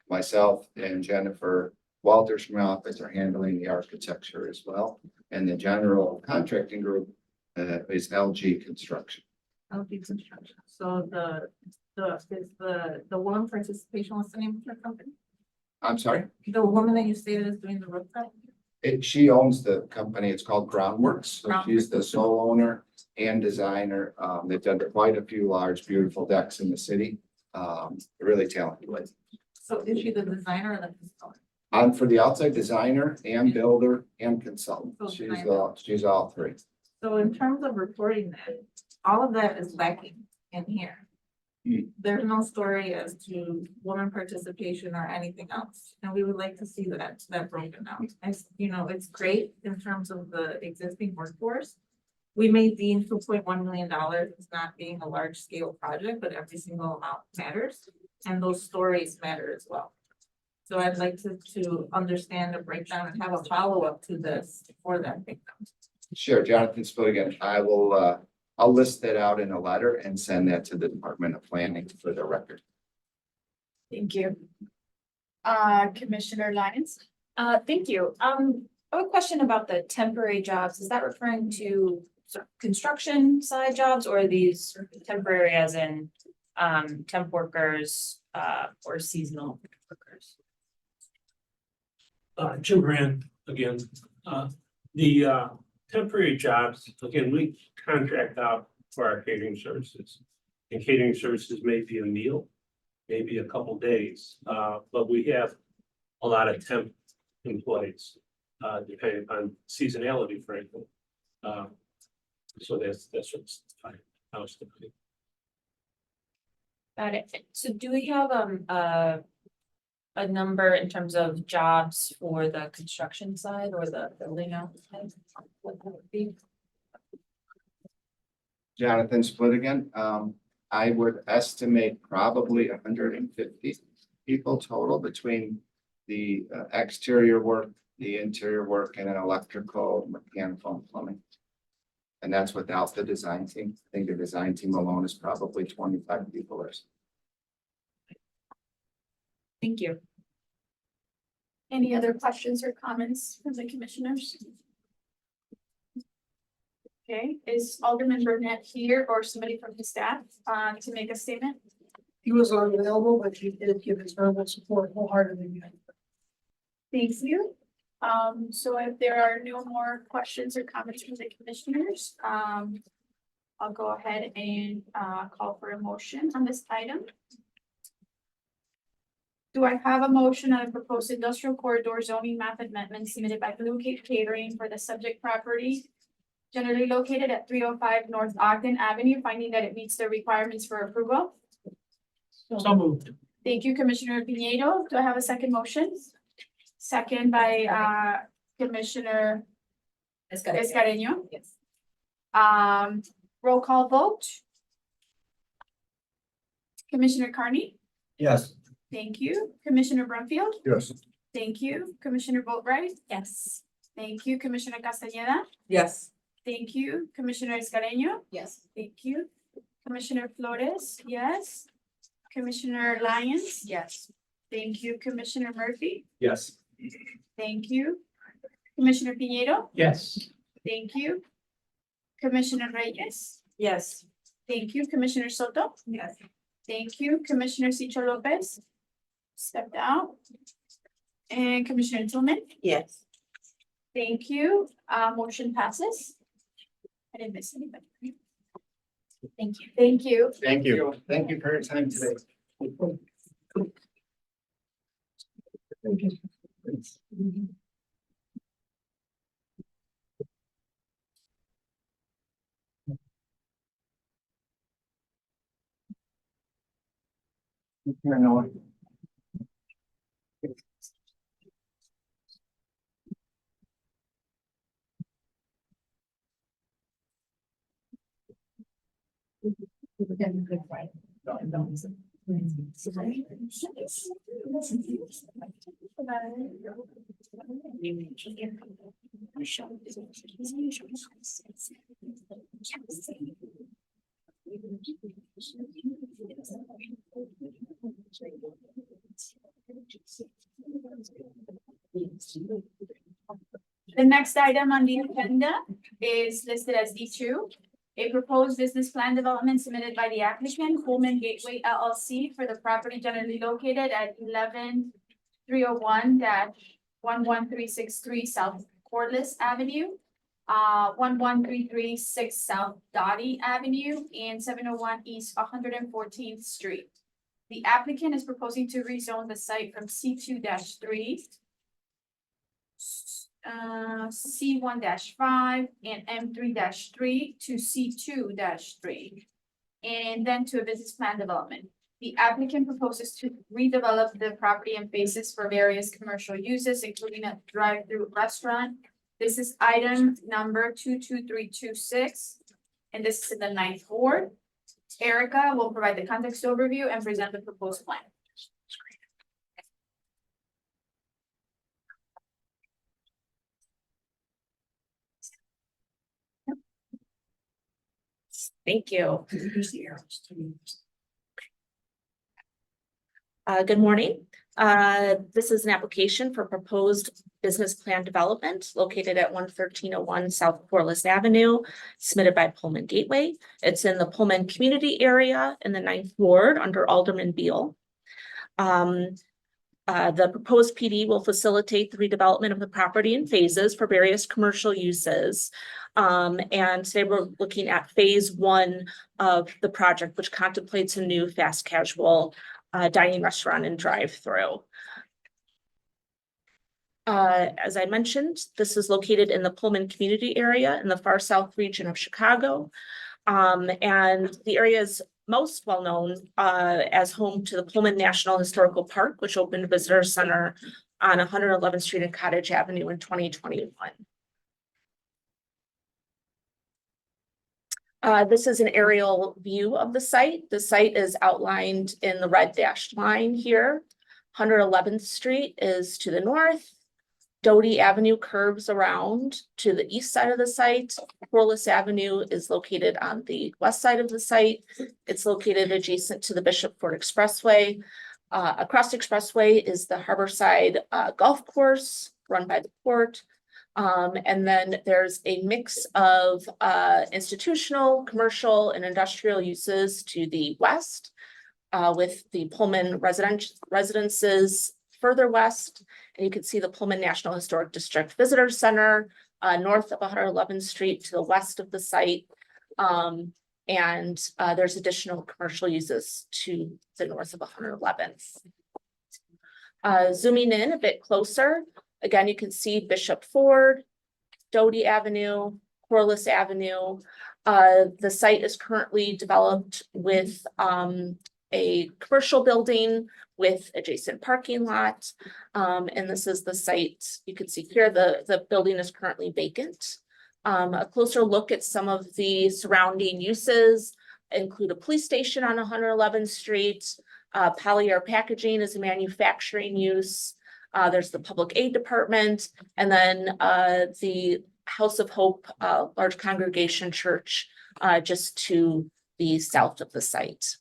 [SPEAKER 2] Myself and Jennifer Walters from my office are handling the architecture as well. And the general contracting group is LG Construction.
[SPEAKER 9] LG Construction. So the woman participation, what's the name of your company?
[SPEAKER 2] I'm sorry,
[SPEAKER 9] The woman that you stated is doing the rooftop?
[SPEAKER 2] she owns the company. It's called Groundworks. So she's the sole owner and designer. They've done quite a few large, beautiful decks in the city. Really talented lady.
[SPEAKER 9] So is she the designer or the consultant?
[SPEAKER 2] I'm for the outside designer and builder and consultant.
[SPEAKER 9] So
[SPEAKER 2] She's all three.
[SPEAKER 9] So in terms of reporting that, all of that is lacking in here. There's no story as to woman participation or anything else, and we would like to see that broken out. As you know, it's great in terms of the existing workforce. We may deem $2.1 million as not being a large scale project, but every single amount matters, and those stories matter as well. So I'd like to understand the breakdown and have a follow-up to this for that breakdown.
[SPEAKER 2] Sure, Jonathan Spilligan. Again. I will, I'll list that out in a letter and send that to the Department of Planning for the record.
[SPEAKER 5] Thank you. Commissioner Lyons?
[SPEAKER 8] Thank you. I have a question about the temporary jobs. Is that referring to sort of construction side jobs or are these temporary as in temp workers or seasonal workers?
[SPEAKER 3] Jim Brand again, the temporary jobs, again, we contract out for our catering services. And catering services may be a meal, maybe a couple days, but we have a lot of temp employees, depending on seasonality, frankly. So that's what's fine. I was thinking.
[SPEAKER 8] Got it. So do we have a number in terms of jobs for the construction side or the building out side? What that would be?
[SPEAKER 2] Jonathan Split again. I would estimate probably 150 people total between the exterior work, the interior work, and then electrical, mechanical, and plumbing. And that's without the design team. I think the design team alone is probably 25 people or so.
[SPEAKER 8] Thank you.
[SPEAKER 5] Any other questions or comments from the commissioners? Okay, is Alderman Burnett here or somebody from his staff to make a statement?
[SPEAKER 4] He was unavailable, but he did give his verbal support wholeheartedly.
[SPEAKER 5] Thank you. So if there are no more questions or comments from the commissioners, I'll go ahead and call for a motion on this item. Do I have a motion on a proposed industrial corridor zoning map amendment submitted by Blue Cake Catering for the subject property generally located at 305 North Ogden Avenue, finding that it meets the requirements for approval.
[SPEAKER 3] So moved.
[SPEAKER 5] Thank you, Commissioner Pinedo. Do I have a second motion? Second by Commissioner Escareño.
[SPEAKER 6] Yes.
[SPEAKER 5] Roll call vote. Commissioner Carney,
[SPEAKER 4] Yes.
[SPEAKER 5] thank you. Commissioner Brumfield,
[SPEAKER 2] Yes.
[SPEAKER 5] thank you. Commissioner Boatright,
[SPEAKER 8] Yes.
[SPEAKER 5] thank you. Commissioner Castañeda,
[SPEAKER 6] Yes.
[SPEAKER 5] thank you. Commissioner Escareño,
[SPEAKER 6] Yes.
[SPEAKER 5] thank you. Commissioner Flores, yes. Commissioner Lyons,
[SPEAKER 6] Yes.
[SPEAKER 5] thank you. Commissioner Murphy,
[SPEAKER 3] Yes.
[SPEAKER 5] thank you. Commissioner Pinedo,
[SPEAKER 3] Yes.
[SPEAKER 5] thank you. Commissioner Reyes,
[SPEAKER 6] Yes.
[SPEAKER 5] thank you. Commissioner Soto,
[SPEAKER 6] Yes.
[SPEAKER 5] thank you. Commissioner Cicho Lopez stepped out. And Commissioner Tillman,
[SPEAKER 6] Yes.
[SPEAKER 5] thank you. Motion passes. I didn't miss anybody.
[SPEAKER 8] Thank you.
[SPEAKER 5] Thank you.
[SPEAKER 2] Thank you. Thank you for your time today.
[SPEAKER 5] The next item on the agenda is listed as D2. A proposed business plan development submitted by the applicant, Coleman Gateway LLC, for the property generally located at 11301-11363 South Corliss Avenue, 11336 South Dottie Avenue, and 701 East 114th Street. The applicant is proposing to rezone the site from C2-3 C1-5 and M3-3 to C2-3. And then to a business plan development. The applicant proposes to redevelop the property and bases for various commercial uses, including a drive-through restaurant. This is item number 22326, and this is in the 9th ward. Erica will provide the context overview and present the proposed plan.
[SPEAKER 10] Thank you. Good morning. This is an application for proposed business plan development located at 11301 South Corliss Avenue, submitted by Pullman Gateway. It's in the Pullman community area in the 9th ward under Alderman Beal. The proposed PD will facilitate the redevelopment of the property in phases for various commercial uses. And today we're looking at phase 1 of the project, which contemplates a new fast casual dining restaurant and drive-through. As I mentioned, this is located in the Pullman community area in the far south region of Chicago. And the area is most well-known as home to the Pullman National Historical Park, which opened a visitor center on 111th Street and Cottage Avenue in 2021. This is an aerial view of the site. The site is outlined in the red dashed line here. 111th Street is to the north. Doty Avenue curves around to the east side of the site. Corliss Avenue is located on the west side of the site. It's located adjacent to the Bishop Ford Expressway. Across the expressway is the Harborside Golf Course run by the port. And then there's a mix of institutional, commercial, and industrial uses to the west, with the Pullman residences further west. And you can see the Pullman National Historic District Visitor Center north of 111th Street to the west of the site. And there's additional commercial uses to the north of 111th. Zooming in a bit closer, again, you can see Bishop Ford, Doty Avenue, Corliss Avenue. The site is currently developed with a commercial building with adjacent parking lot. And this is the site. You can see here, the building is currently vacant. A closer look at some of the surrounding uses include a police station on 111th Street. Polyair Packaging is a manufacturing use. There's the public aid department, and then the House of Hope, large congregation church, just to the south of the site.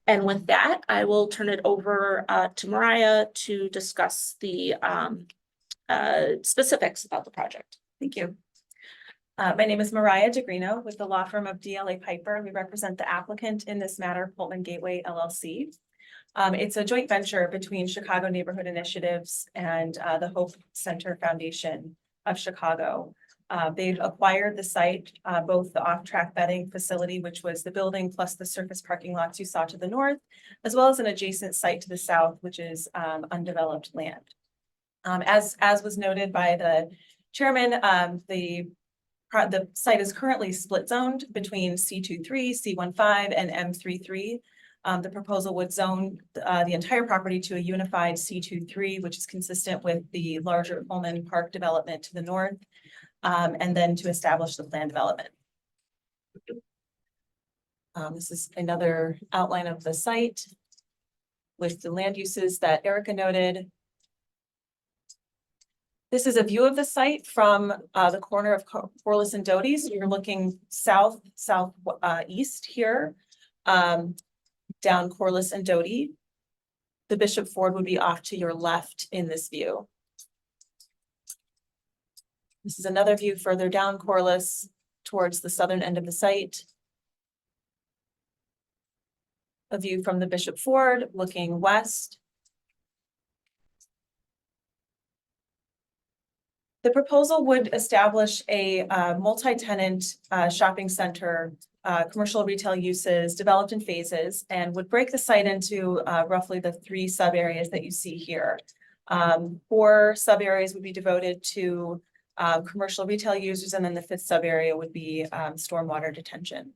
[SPEAKER 10] And with that, I will turn it over to Mariah to discuss the specifics about the project.
[SPEAKER 11] Thank you. My name is Mariah DeGrino with the law firm of DLA Piper. We represent the applicant in this matter, Pullman Gateway LLC. It's a joint venture between Chicago Neighborhood Initiatives and the Hope Center Foundation of Chicago. They've acquired the site, both the off-track bedding facility, which was the building plus the surface parking lots you saw to the north, as well as an adjacent site to the south, which is undeveloped land. As was noted by the chairman, the site is currently split zoned between C23, C15, and M33. The proposal would zone the entire property to a unified C23, which is consistent with the larger Pullman Park development to the north, and then to establish the planned development. This is another outline of the site with the land uses that Erica noted. This is a view of the site from the corner of Corliss and Doty. So you're looking southeast here, down Corliss and Doty. The Bishop Ford would be off to your left in this view. This is another view further down Corliss towards the southern end of the site. A view from the Bishop Ford looking west. The proposal would establish a multi-tenant shopping center, commercial retail uses developed in phases, and would break the site into roughly the 3 sub areas that you see here. 4 sub areas would be devoted to commercial retail users, and then the 5th sub area would be stormwater detention.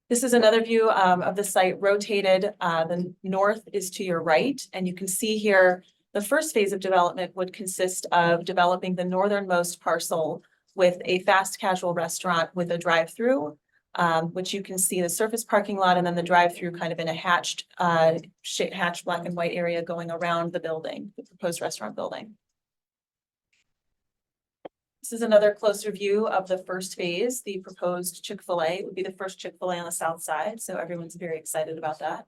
[SPEAKER 11] This is another view of the site rotated. The north is to your right, and you can see here the first phase of development would consist of developing the northernmost parcel with a fast casual restaurant with a drive-through, which you can see the surface parking lot and then the drive-through kind of in a hatched black and white area going around the building, the proposed restaurant building. This is another closer view of the first phase. The proposed Chick-fil-A would be the first Chick-fil-A on the south side, so everyone's very excited about that.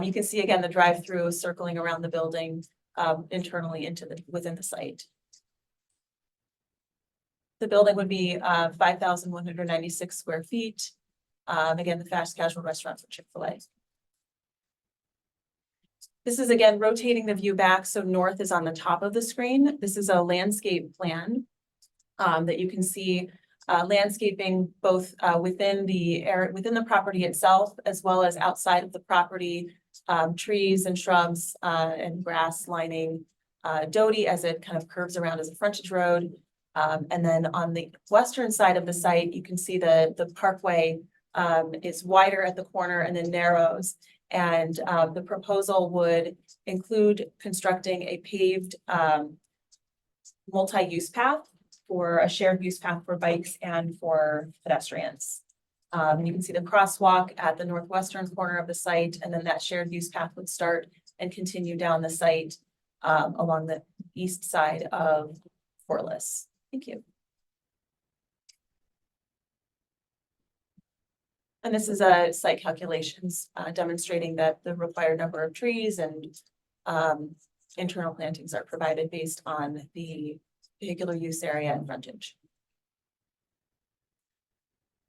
[SPEAKER 11] You can see again the drive-through circling around the building internally within the site. The building would be 5,196 square feet. Again, the fast casual restaurant for Chick-fil-A. This is again rotating the view back, so north is on the top of the screen. This is a landscape plan that you can see landscaping both within the property itself as well as outside of the property, trees and shrubs and grass lining Doty as it kind of curves around as a frontage road. And then on the western side of the site, you can see the parkway is wider at the corner and then narrows. And the proposal would include constructing a paved multi-use path for a shared use path for bikes and for pedestrians. You can see the crosswalk at the northwestern corner of the site, and then that shared use path would start and continue down the site along the east side of Corliss. Thank you. And this is a site calculations demonstrating that the required number of trees and internal plantings are provided based on the vehicular use area and frontage.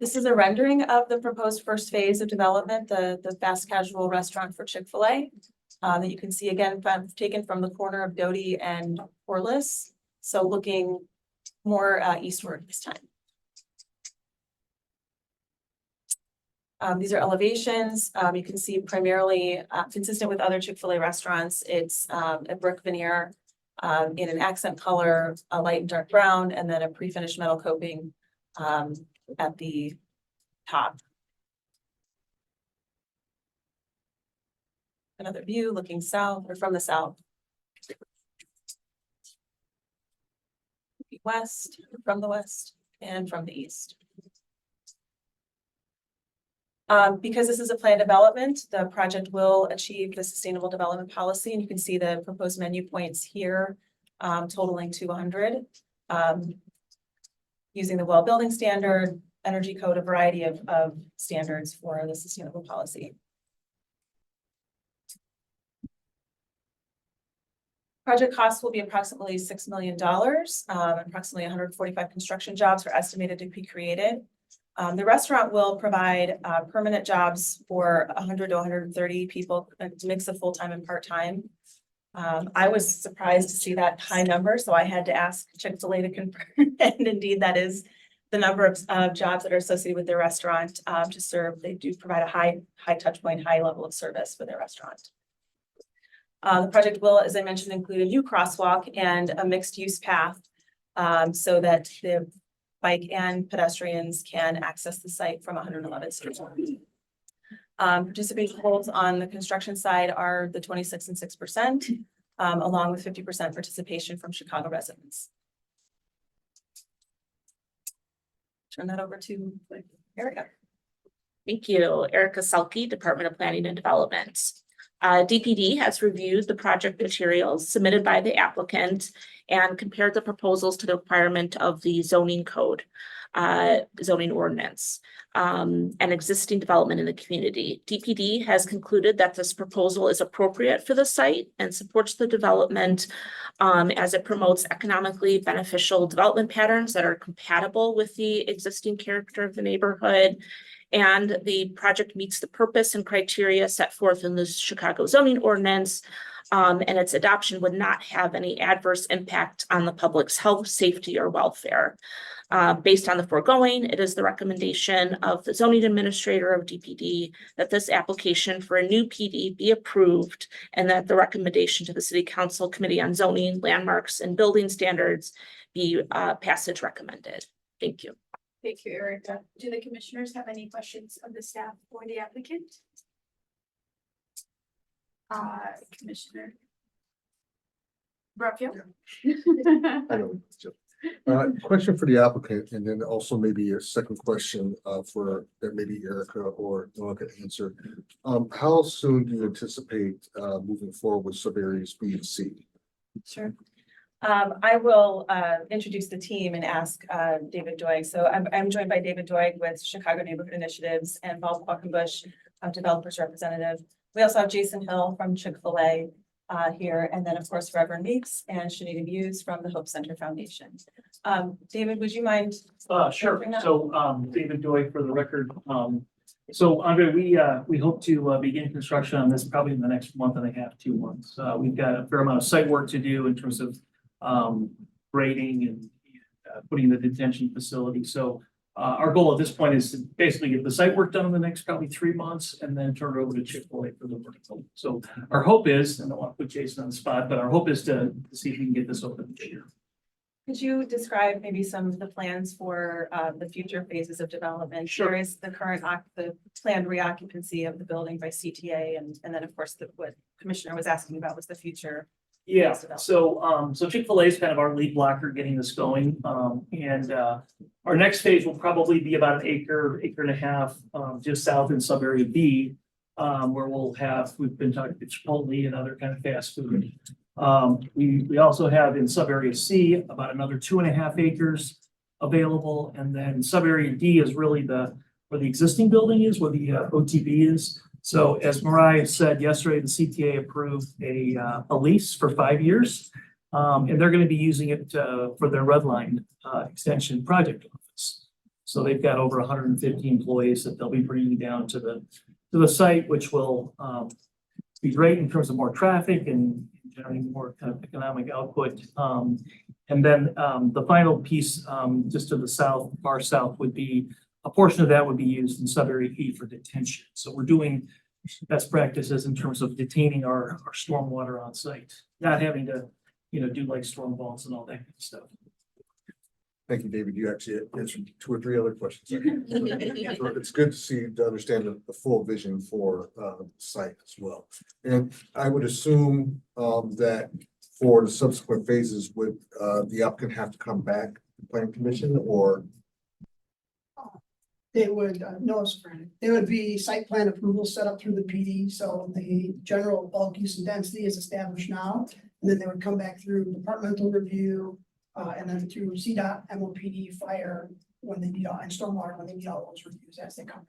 [SPEAKER 11] This is a rendering of the proposed first phase of development, the fast casual restaurant for Chick-fil-A that you can see again taken from the corner of Doty and Corliss. So looking more eastward this time. These are elevations. You can see primarily consistent with other Chick-fil-A restaurants. It's a brick veneer in an accent color, a light and dark brown, and then a pre-finished metal coping at the top. Another view looking south or from the south. West, from the west, and from the east. Because this is a planned development, the project will achieve the sustainable development policy, and you can see the proposed menu points here, totaling 200. Using the well building standard, energy code, a variety of standards for the sustainable policy. Project costs will be approximately $6 million. Approximately 145 construction jobs are estimated to be created. The restaurant will provide permanent jobs for 100 to 130 people, a mix of full-time and part-time. I was surprised to see that high number, so I had to ask Chick-fil-A to confirm, and indeed that is the number of jobs that are associated with their restaurant to serve. They do provide a high touch point, high level of service for their restaurant. The project will, as I mentioned, include a new crosswalk and a mixed-use path so that the bike and pedestrians can access the site from 111th Street. Participation goals on the construction side are the 26 and 6%, along with 50% participation from Chicago residents. Turn that over to Erica.
[SPEAKER 10] Thank you. Erica Selke, Department of Planning and Development. DPD has reviewed the project materials submitted by the applicant and compared the proposals to the requirement of the zoning code, zoning ordinance, and existing development in the community. DPD has concluded that this proposal is appropriate for the site and supports the development as it promotes economically beneficial development patterns that are compatible with the existing character of the neighborhood. And the project meets the purpose and criteria set forth in the Chicago zoning ordinance, and its adoption would not have any adverse impact on the public's health, safety, or welfare. Based on the foregoing, it is the recommendation of the zoning administrator of DPD that this application for a new PD be approved, and that the recommendation to the City Council Committee on Zoning, Landmarks, and Building Standards be passage recommended. Thank you.
[SPEAKER 5] Thank you, Erica. Do the commissioners have any questions of the staff or the applicant? Commissioner Raphael?
[SPEAKER 12] I know. Question for the applicant, and then also maybe a second question for that maybe Erica or Noah could answer. How soon do you anticipate moving forward with sub-areas B and C?
[SPEAKER 11] Sure. I will introduce the team and ask David Doig. So I'm joined by David Doig with Chicago Neighborhood Initiatives and Bob Quackenbush, developers representative. We also have Jason Hill from Chick-fil-A here, and then of course Reverend Meeks and Shanita Muse from the Hope Center Foundation. David, would you mind?
[SPEAKER 13] Sure. So David Doig for the record. So Andre, we hope to begin construction on this probably in the next month and a half, 2 months. We've got a fair amount of site work to do in terms of grading and putting the detention facility. So our goal at this point is to basically get the site work done in the next probably 3 months and then turn it over to Chick-fil-A for the vertical. So our hope is, and I don't want to put Jason on the spot, but our hope is to see if we can get this open this year.
[SPEAKER 11] Could you describe maybe some of the plans for the future phases of development?
[SPEAKER 13] Sure.
[SPEAKER 11] There is the current the planned reoccupancy of the building by CTA, and then of course what Commissioner was asking about was the future.
[SPEAKER 13] Yeah, so Chick-fil-A is kind of our lead blocker getting this going. And our next phase will probably be about an acre and a half just south in sub-area B, where we've been talking to Chipotle and other kind of fast food. We also have in sub-area C about another 2.5 acres available. And then sub-area D is really where the existing building is, where the OTB is. So as Mariah said yesterday, the CTA approved a lease for 5 years. And they're going to be using it for their Red Line extension project office. So they've got over 150 employees that they'll be bringing down to the site, which will be great in terms of more traffic and generating more kind of economic output. And then the final piece just to the south, far south, would be a portion of that would be used in sub-area E for detention. So we're doing best practices in terms of detaining our stormwater on site, not having to do like storm vaults and all that kind of stuff.
[SPEAKER 12] Thank you, David. You actually answered 2 or 3 other questions. So it's good to see, to understand the full vision for the site as well. And I would assume that for the subsequent phases, would the applicant have to come back to planning commission or?
[SPEAKER 4] It would, no, it would be site plan approval set up through the PD, so the general bulk use and density is established now. And then they would come back through departmental review, and then through CDOT, MOPD, fire, when they meet all, and stormwater, when they meet all those reviews as they come.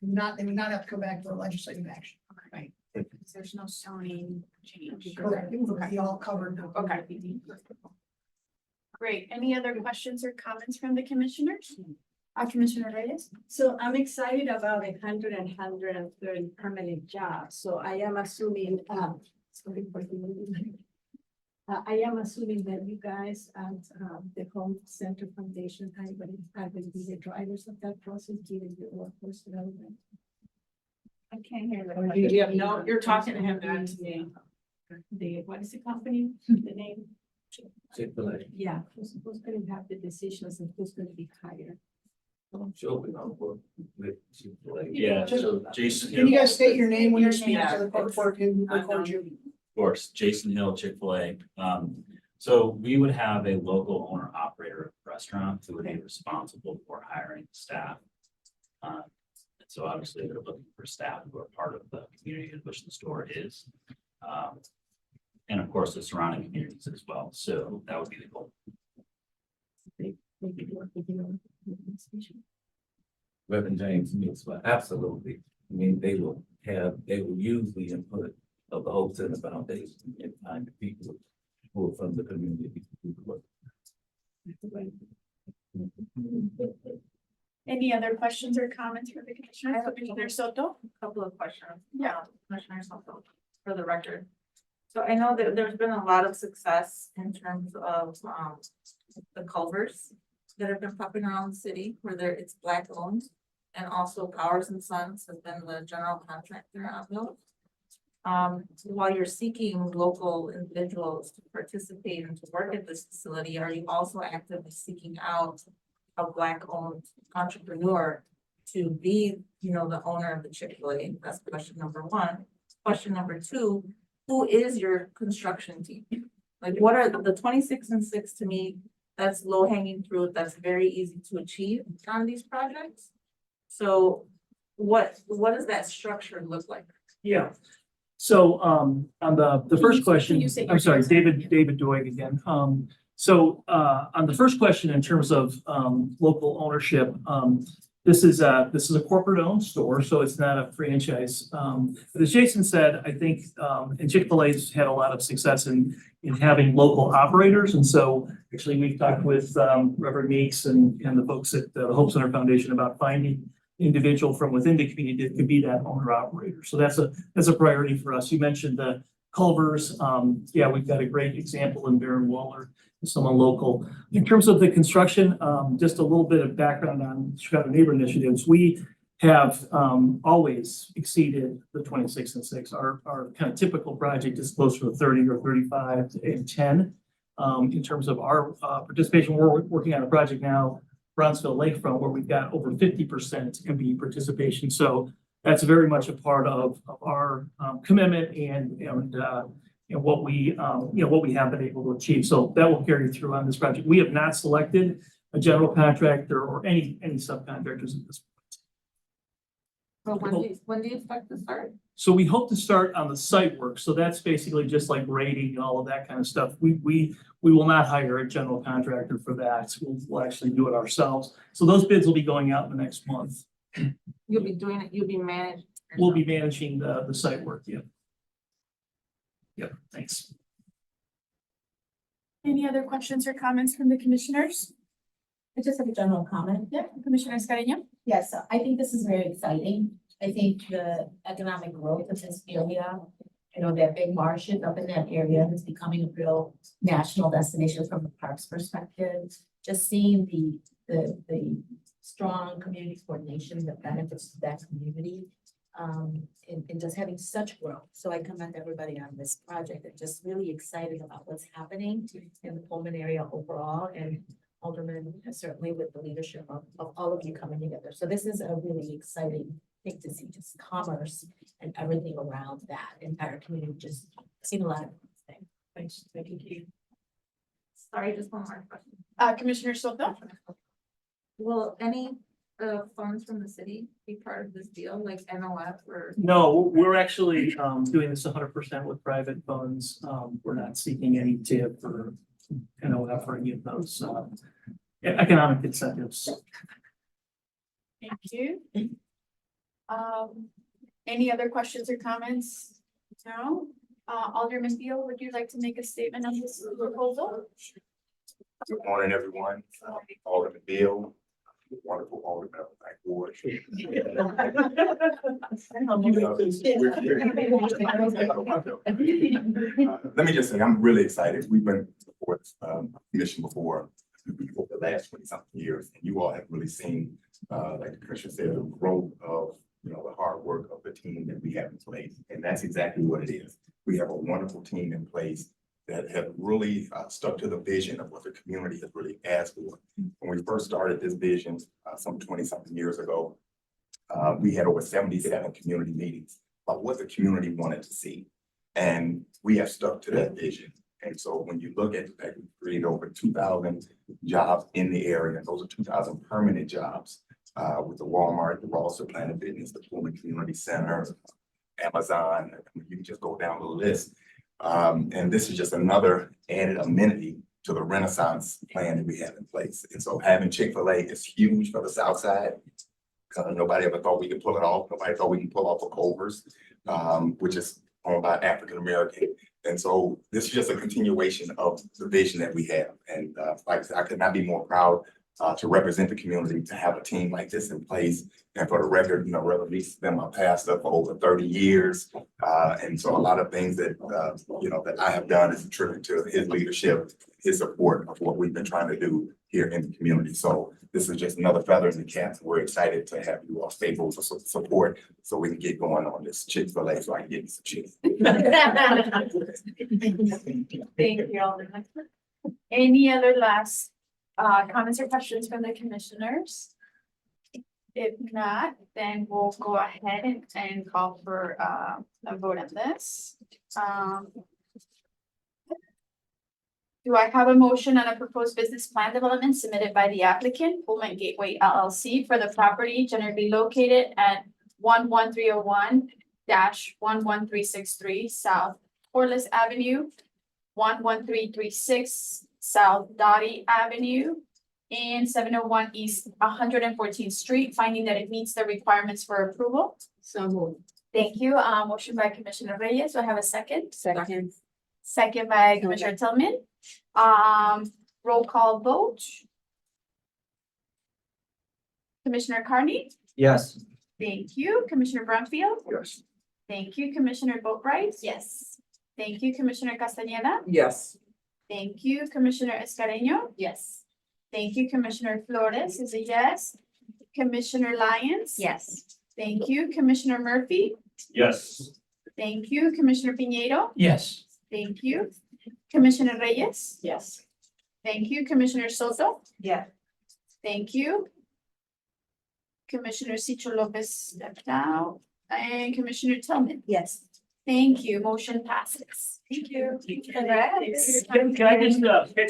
[SPEAKER 4] They would not have to come back for legislative action.
[SPEAKER 5] Right. Because there's no zoning change.
[SPEAKER 4] Correct, it would be all covered.
[SPEAKER 5] Okay. Great. Any other questions or comments from the commissioners? Commissioner Reyes?
[SPEAKER 6] So I'm excited about 130 permanent jobs. So I am assuming, sorry for the I am assuming that you guys at the Home Center Foundation are going to be the drivers of that process, given your workforce development.
[SPEAKER 5] I can't hear
[SPEAKER 6] Or
[SPEAKER 5] that.
[SPEAKER 6] do you have no, you're talking to him, not to me. What is the company, the name?
[SPEAKER 14] Chick-fil-A.
[SPEAKER 6] Yeah, who's going to have the decisions and who's going to be hired?
[SPEAKER 14] I'm sure we don't work with Chick-fil-A.
[SPEAKER 1] Yeah,
[SPEAKER 4] so
[SPEAKER 1] Jason.
[SPEAKER 4] Can you guys state your name when you're
[SPEAKER 5] Your name.
[SPEAKER 4] speaking to the court before it can record you?
[SPEAKER 1] Of course, Jason Hill, Chick-fil-A. So we would have a local owner operator of the restaurant who would be responsible for hiring staff. And so obviously they're looking for staff who are part of the community in which the store is. And of course, the surrounding communities as well. So that would be the goal.
[SPEAKER 14] Reverend James meets, well, absolutely. I mean, they will use the input of the Hope Center Foundation and find the people who are from the community.
[SPEAKER 5] Any other questions or comments for the commissioner? Commissioner Soto?
[SPEAKER 9] Couple of questions.
[SPEAKER 5] Yeah.
[SPEAKER 9] Commissioner Soto, for the record. So I know that there's been a lot of success in terms of the culverts that have been popping around the city, whether it's Black owned. And also Powers and Sons has been the general contractor on those. While you're seeking local individuals to participate and to work at this facility, are you also actively seeking out a Black owned entrepreneur to be, the owner of the Chick-fil-A? That's question number 1. Question number 2, who is your construction team? Like, what are the 26 and 6 to me? That's low hanging fruit. That's very easy to achieve on these projects. So what does that structure look like?
[SPEAKER 13] Yeah. So on the first question,
[SPEAKER 5] you say your
[SPEAKER 13] I'm sorry,
[SPEAKER 5] name?
[SPEAKER 13] David Doig again. So on the first question, in terms of local ownership, this is a corporate owned store, so it's not a franchise. But as Jason said, I think and Chick-fil-A's had a lot of success in having local operators. And so actually we've talked with Reverend Meeks and the folks at the Hope Center Foundation about finding individual from within the community that could be that owner operator. So that's a priority for us. You mentioned the Culvers. Yeah, we've got a great example in Baron Waller, someone local. In terms of the construction, just a little bit of background on Chicago Neighbor Initiatives. We have always exceeded the 26 and 6. Our kind of typical project is closer to 30 or 35 and 10. In terms of our participation, we're working on a project now, Bronzeville Lakefront, where we've got over 50% MBE participation. So that's very much a part of our commitment and what we have been able to achieve. So that will carry through on this project. We have not selected a general contractor or any subcontractors at this point.
[SPEAKER 9] So when do you expect to start?
[SPEAKER 13] So we hope to start on the site work. So that's basically just like grading and all of that kind of stuff. We will not hire a general contractor for that. We'll actually do it ourselves. So those bids will be going out in the next month.
[SPEAKER 9] You'll be doing it, you'll be managing.
[SPEAKER 13] We'll be managing the site work, yeah. Yep, thanks.
[SPEAKER 5] Any other questions or comments from the commissioners?
[SPEAKER 15] I just have a general comment.
[SPEAKER 5] Yeah, Commissioner Scarino?
[SPEAKER 15] Yes, I think this is very exciting. I think the economic growth of this area, that big market up in that area is becoming a real national destination from the parks perspective. Just seeing the strong community coordination that benefits that community and just having such growth. So I commend everybody on this project and just really excited about what's happening in the Pullman area overall, and Alderman certainly with the leadership of all of you coming together. So this is a really exciting thing to see, just commerce and everything around that entire community, just seen a lot of things. Thanks, thank you.
[SPEAKER 9] Sorry, just one more question.
[SPEAKER 5] Commissioner Soto?
[SPEAKER 9] Will any funds from the city be part of this deal, like NOF or?
[SPEAKER 13] No, we're actually doing this 100% with private funds. We're not seeking any tip or NOF or any of those economic incentives.
[SPEAKER 5] Thank you. Any other questions or comments? No? Alderman Beal, would you like to make a statement on this proposal?
[SPEAKER 16] Good morning, everyone. Alderman Bill, wonderful Alderman of Bank Ward. Let me just say, I'm really excited. We've been before this commission before over the last 20-something years, and you all have really seen, like the commissioner said, the growth of, the hard work of the team that we have in place. And that's exactly what it is. We have a wonderful team in place that have really stuck to the vision of what the community has really asked for. When we first started this vision, some 20-something years ago, we had over 77 community meetings about what the community wanted to see. And we have stuck to that vision. And so when you look at the fact we created over 2,000 jobs in the area, and those are 2,000 permanent jobs with the Walmart, the Rawlston Planet Fitness, the Pullman Community Center, Amazon, you can just go down the list. And this is just another added amenity to the Renaissance plan that we have in place. And so having Chick-fil-A is huge for the South Side. Nobody ever thought we could pull it off. Nobody thought we can pull off a Culver's, which is owned by African-American. And so this is just a continuation of the vision that we have. And like I said, I could not be more proud to represent the community, to have a team like this in place. And for the record, Reverend Lee's been my pastor for over 30 years. And so a lot of things that, that I have done is attributed to his leadership, his support of what we've been trying to do here in the community. So this is just another feather in the cap. We're excited to have you all stable for support so we can get going on this Chick-fil-A so I can get you some chicken.
[SPEAKER 5] Thank you, Alderman. Any other last comments or questions from the commissioners? If not, then we'll go ahead and call for a vote on this. Do I have a motion on a proposed business plan development submitted by the applicant, Pullman Gateway LLC, for the property generally located at 11301-11363 South Corliss Avenue, 11336 South Dottie Avenue, and 701 East 114th Street, finding that it meets the requirements for approval?
[SPEAKER 6] So moved.
[SPEAKER 5] Thank you. Motion by Commissioner Reyes. Do I have a second?
[SPEAKER 6] Second.
[SPEAKER 5] Second by Commissioner Tillman. Roll call vote. Commissioner Carney?
[SPEAKER 13] Yes.
[SPEAKER 5] Thank you. Commissioner Brumfield?
[SPEAKER 12] Yes.
[SPEAKER 5] Thank you. Commissioner Boatright?
[SPEAKER 15] Yes.
[SPEAKER 5] Thank you. Commissioner Castañeda?
[SPEAKER 14] Yes.
[SPEAKER 5] Thank you. Commissioner Escareno?
[SPEAKER 15] Yes.
[SPEAKER 5] Thank you. Commissioner Flores is a yes. Commissioner Lyons?
[SPEAKER 15] Yes.
[SPEAKER 5] Thank you. Commissioner Murphy?
[SPEAKER 1] Yes.
[SPEAKER 5] Thank you. Commissioner Piñeiro?
[SPEAKER 13] Yes.
[SPEAKER 5] Thank you. Commissioner Reyes?
[SPEAKER 15] Yes.
[SPEAKER 5] Thank you. Commissioner Soto?
[SPEAKER 9] Yeah.
[SPEAKER 5] Thank you. Commissioner Cicho Lopez stepped out, and Commissioner Tillman.
[SPEAKER 15] Yes.
[SPEAKER 5] Thank you. Motion passes. Thank you. Congrats.
[SPEAKER 13] Can I just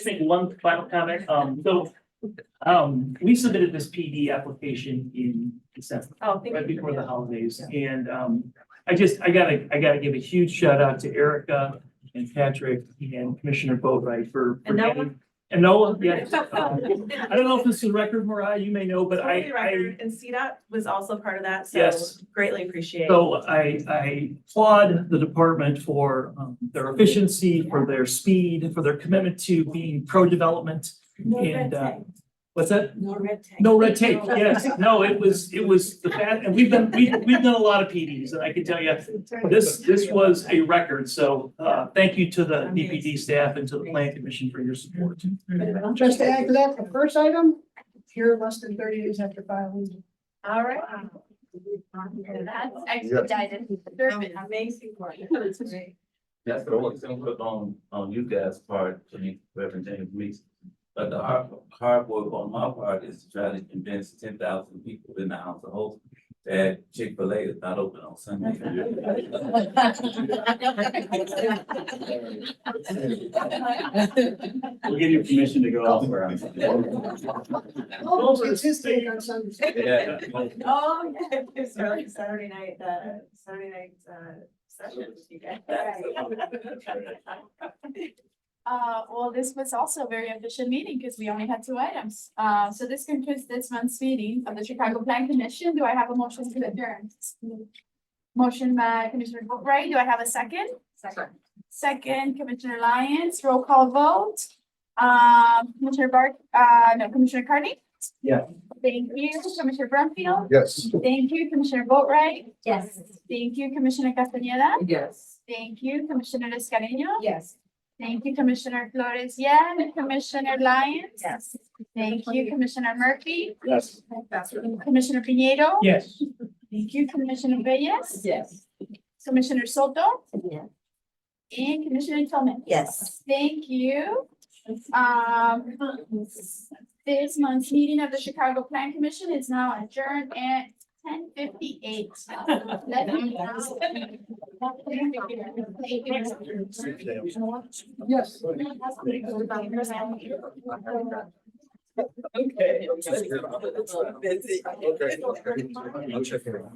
[SPEAKER 13] make one final comment? We submitted this PD application in December,
[SPEAKER 5] Oh, thank
[SPEAKER 13] right
[SPEAKER 5] you.
[SPEAKER 13] before the holidays, and I gotta give a huge shout out to Erica and Patrick and Commissioner Boatright for
[SPEAKER 11] And Noah?
[SPEAKER 13] getting. And Noah, yes. I don't know if this is a record, Mariah, you may know, but
[SPEAKER 11] Totally
[SPEAKER 13] I,
[SPEAKER 11] record, and CDOT was also part of that, so
[SPEAKER 13] Yes.
[SPEAKER 11] greatly appreciate.
[SPEAKER 13] so I applaud the department for their efficiency, for their speed, for their commitment to being pro-development.
[SPEAKER 6] No red
[SPEAKER 13] And
[SPEAKER 6] tape.
[SPEAKER 13] what's that?
[SPEAKER 6] No red tape.
[SPEAKER 13] No red tape, yes, no, it was the fact, and we've done a lot of PDs, and I can tell you, this was a record, so thank you to the DPD staff and to the plan commission for your support.
[SPEAKER 4] Just to add to that, the first item, here less than 30 days after filing.
[SPEAKER 5] All right. That's expedited.
[SPEAKER 6] Amazing work.
[SPEAKER 14] That's the only thing put on you guys' part, to me, Reverend James Reese. But the hard work on my part is to try to convince 10,000 people in the house of hope that Chick-fil-A is not open on Sunday.
[SPEAKER 1] We'll give you permission to go elsewhere.
[SPEAKER 4] Oh, it's his take on Sunday.
[SPEAKER 14] Yeah.
[SPEAKER 6] Oh, yeah, it's early Saturday night session. You guys.
[SPEAKER 5] Well, this was also a very efficient meeting because we only had 2 items. So this concludes this month's meeting of the Chicago Plan Commission. Do I have a motion to adjourn? Motion by Commissioner Boatright. Do I have a second? Second, Commissioner Lyons, roll call vote. Commissioner Carney?
[SPEAKER 13] Yeah.
[SPEAKER 5] Thank you, Commissioner Brumfield.
[SPEAKER 12] Yes.
[SPEAKER 5] Thank you, Commissioner Boatright.
[SPEAKER 15] Yes.
[SPEAKER 5] Thank you, Commissioner Castañeda.
[SPEAKER 6] Yes.
[SPEAKER 5] Thank you, Commissioner Escareno.
[SPEAKER 6] Yes.
[SPEAKER 5] Thank you, Commissioner Flores. Yeah, Commissioner Lyons.
[SPEAKER 6] Yes.
[SPEAKER 5] Thank you, Commissioner Murphy.
[SPEAKER 13] Yes.
[SPEAKER 5] Commissioner Piñero.
[SPEAKER 13] Yes.
[SPEAKER 5] Thank you, Commissioner Reyes.
[SPEAKER 6] Yes.
[SPEAKER 5] Commissioner Soto.
[SPEAKER 15] Yeah.
[SPEAKER 5] And Commissioner Tillman.
[SPEAKER 15] Yes.
[SPEAKER 5] Thank you. This month's meeting of the Chicago Plan Commission is now adjourned at 10:58.
[SPEAKER 4] Yes.
[SPEAKER 6] Okay.
[SPEAKER 12] Okay. I'll check it out.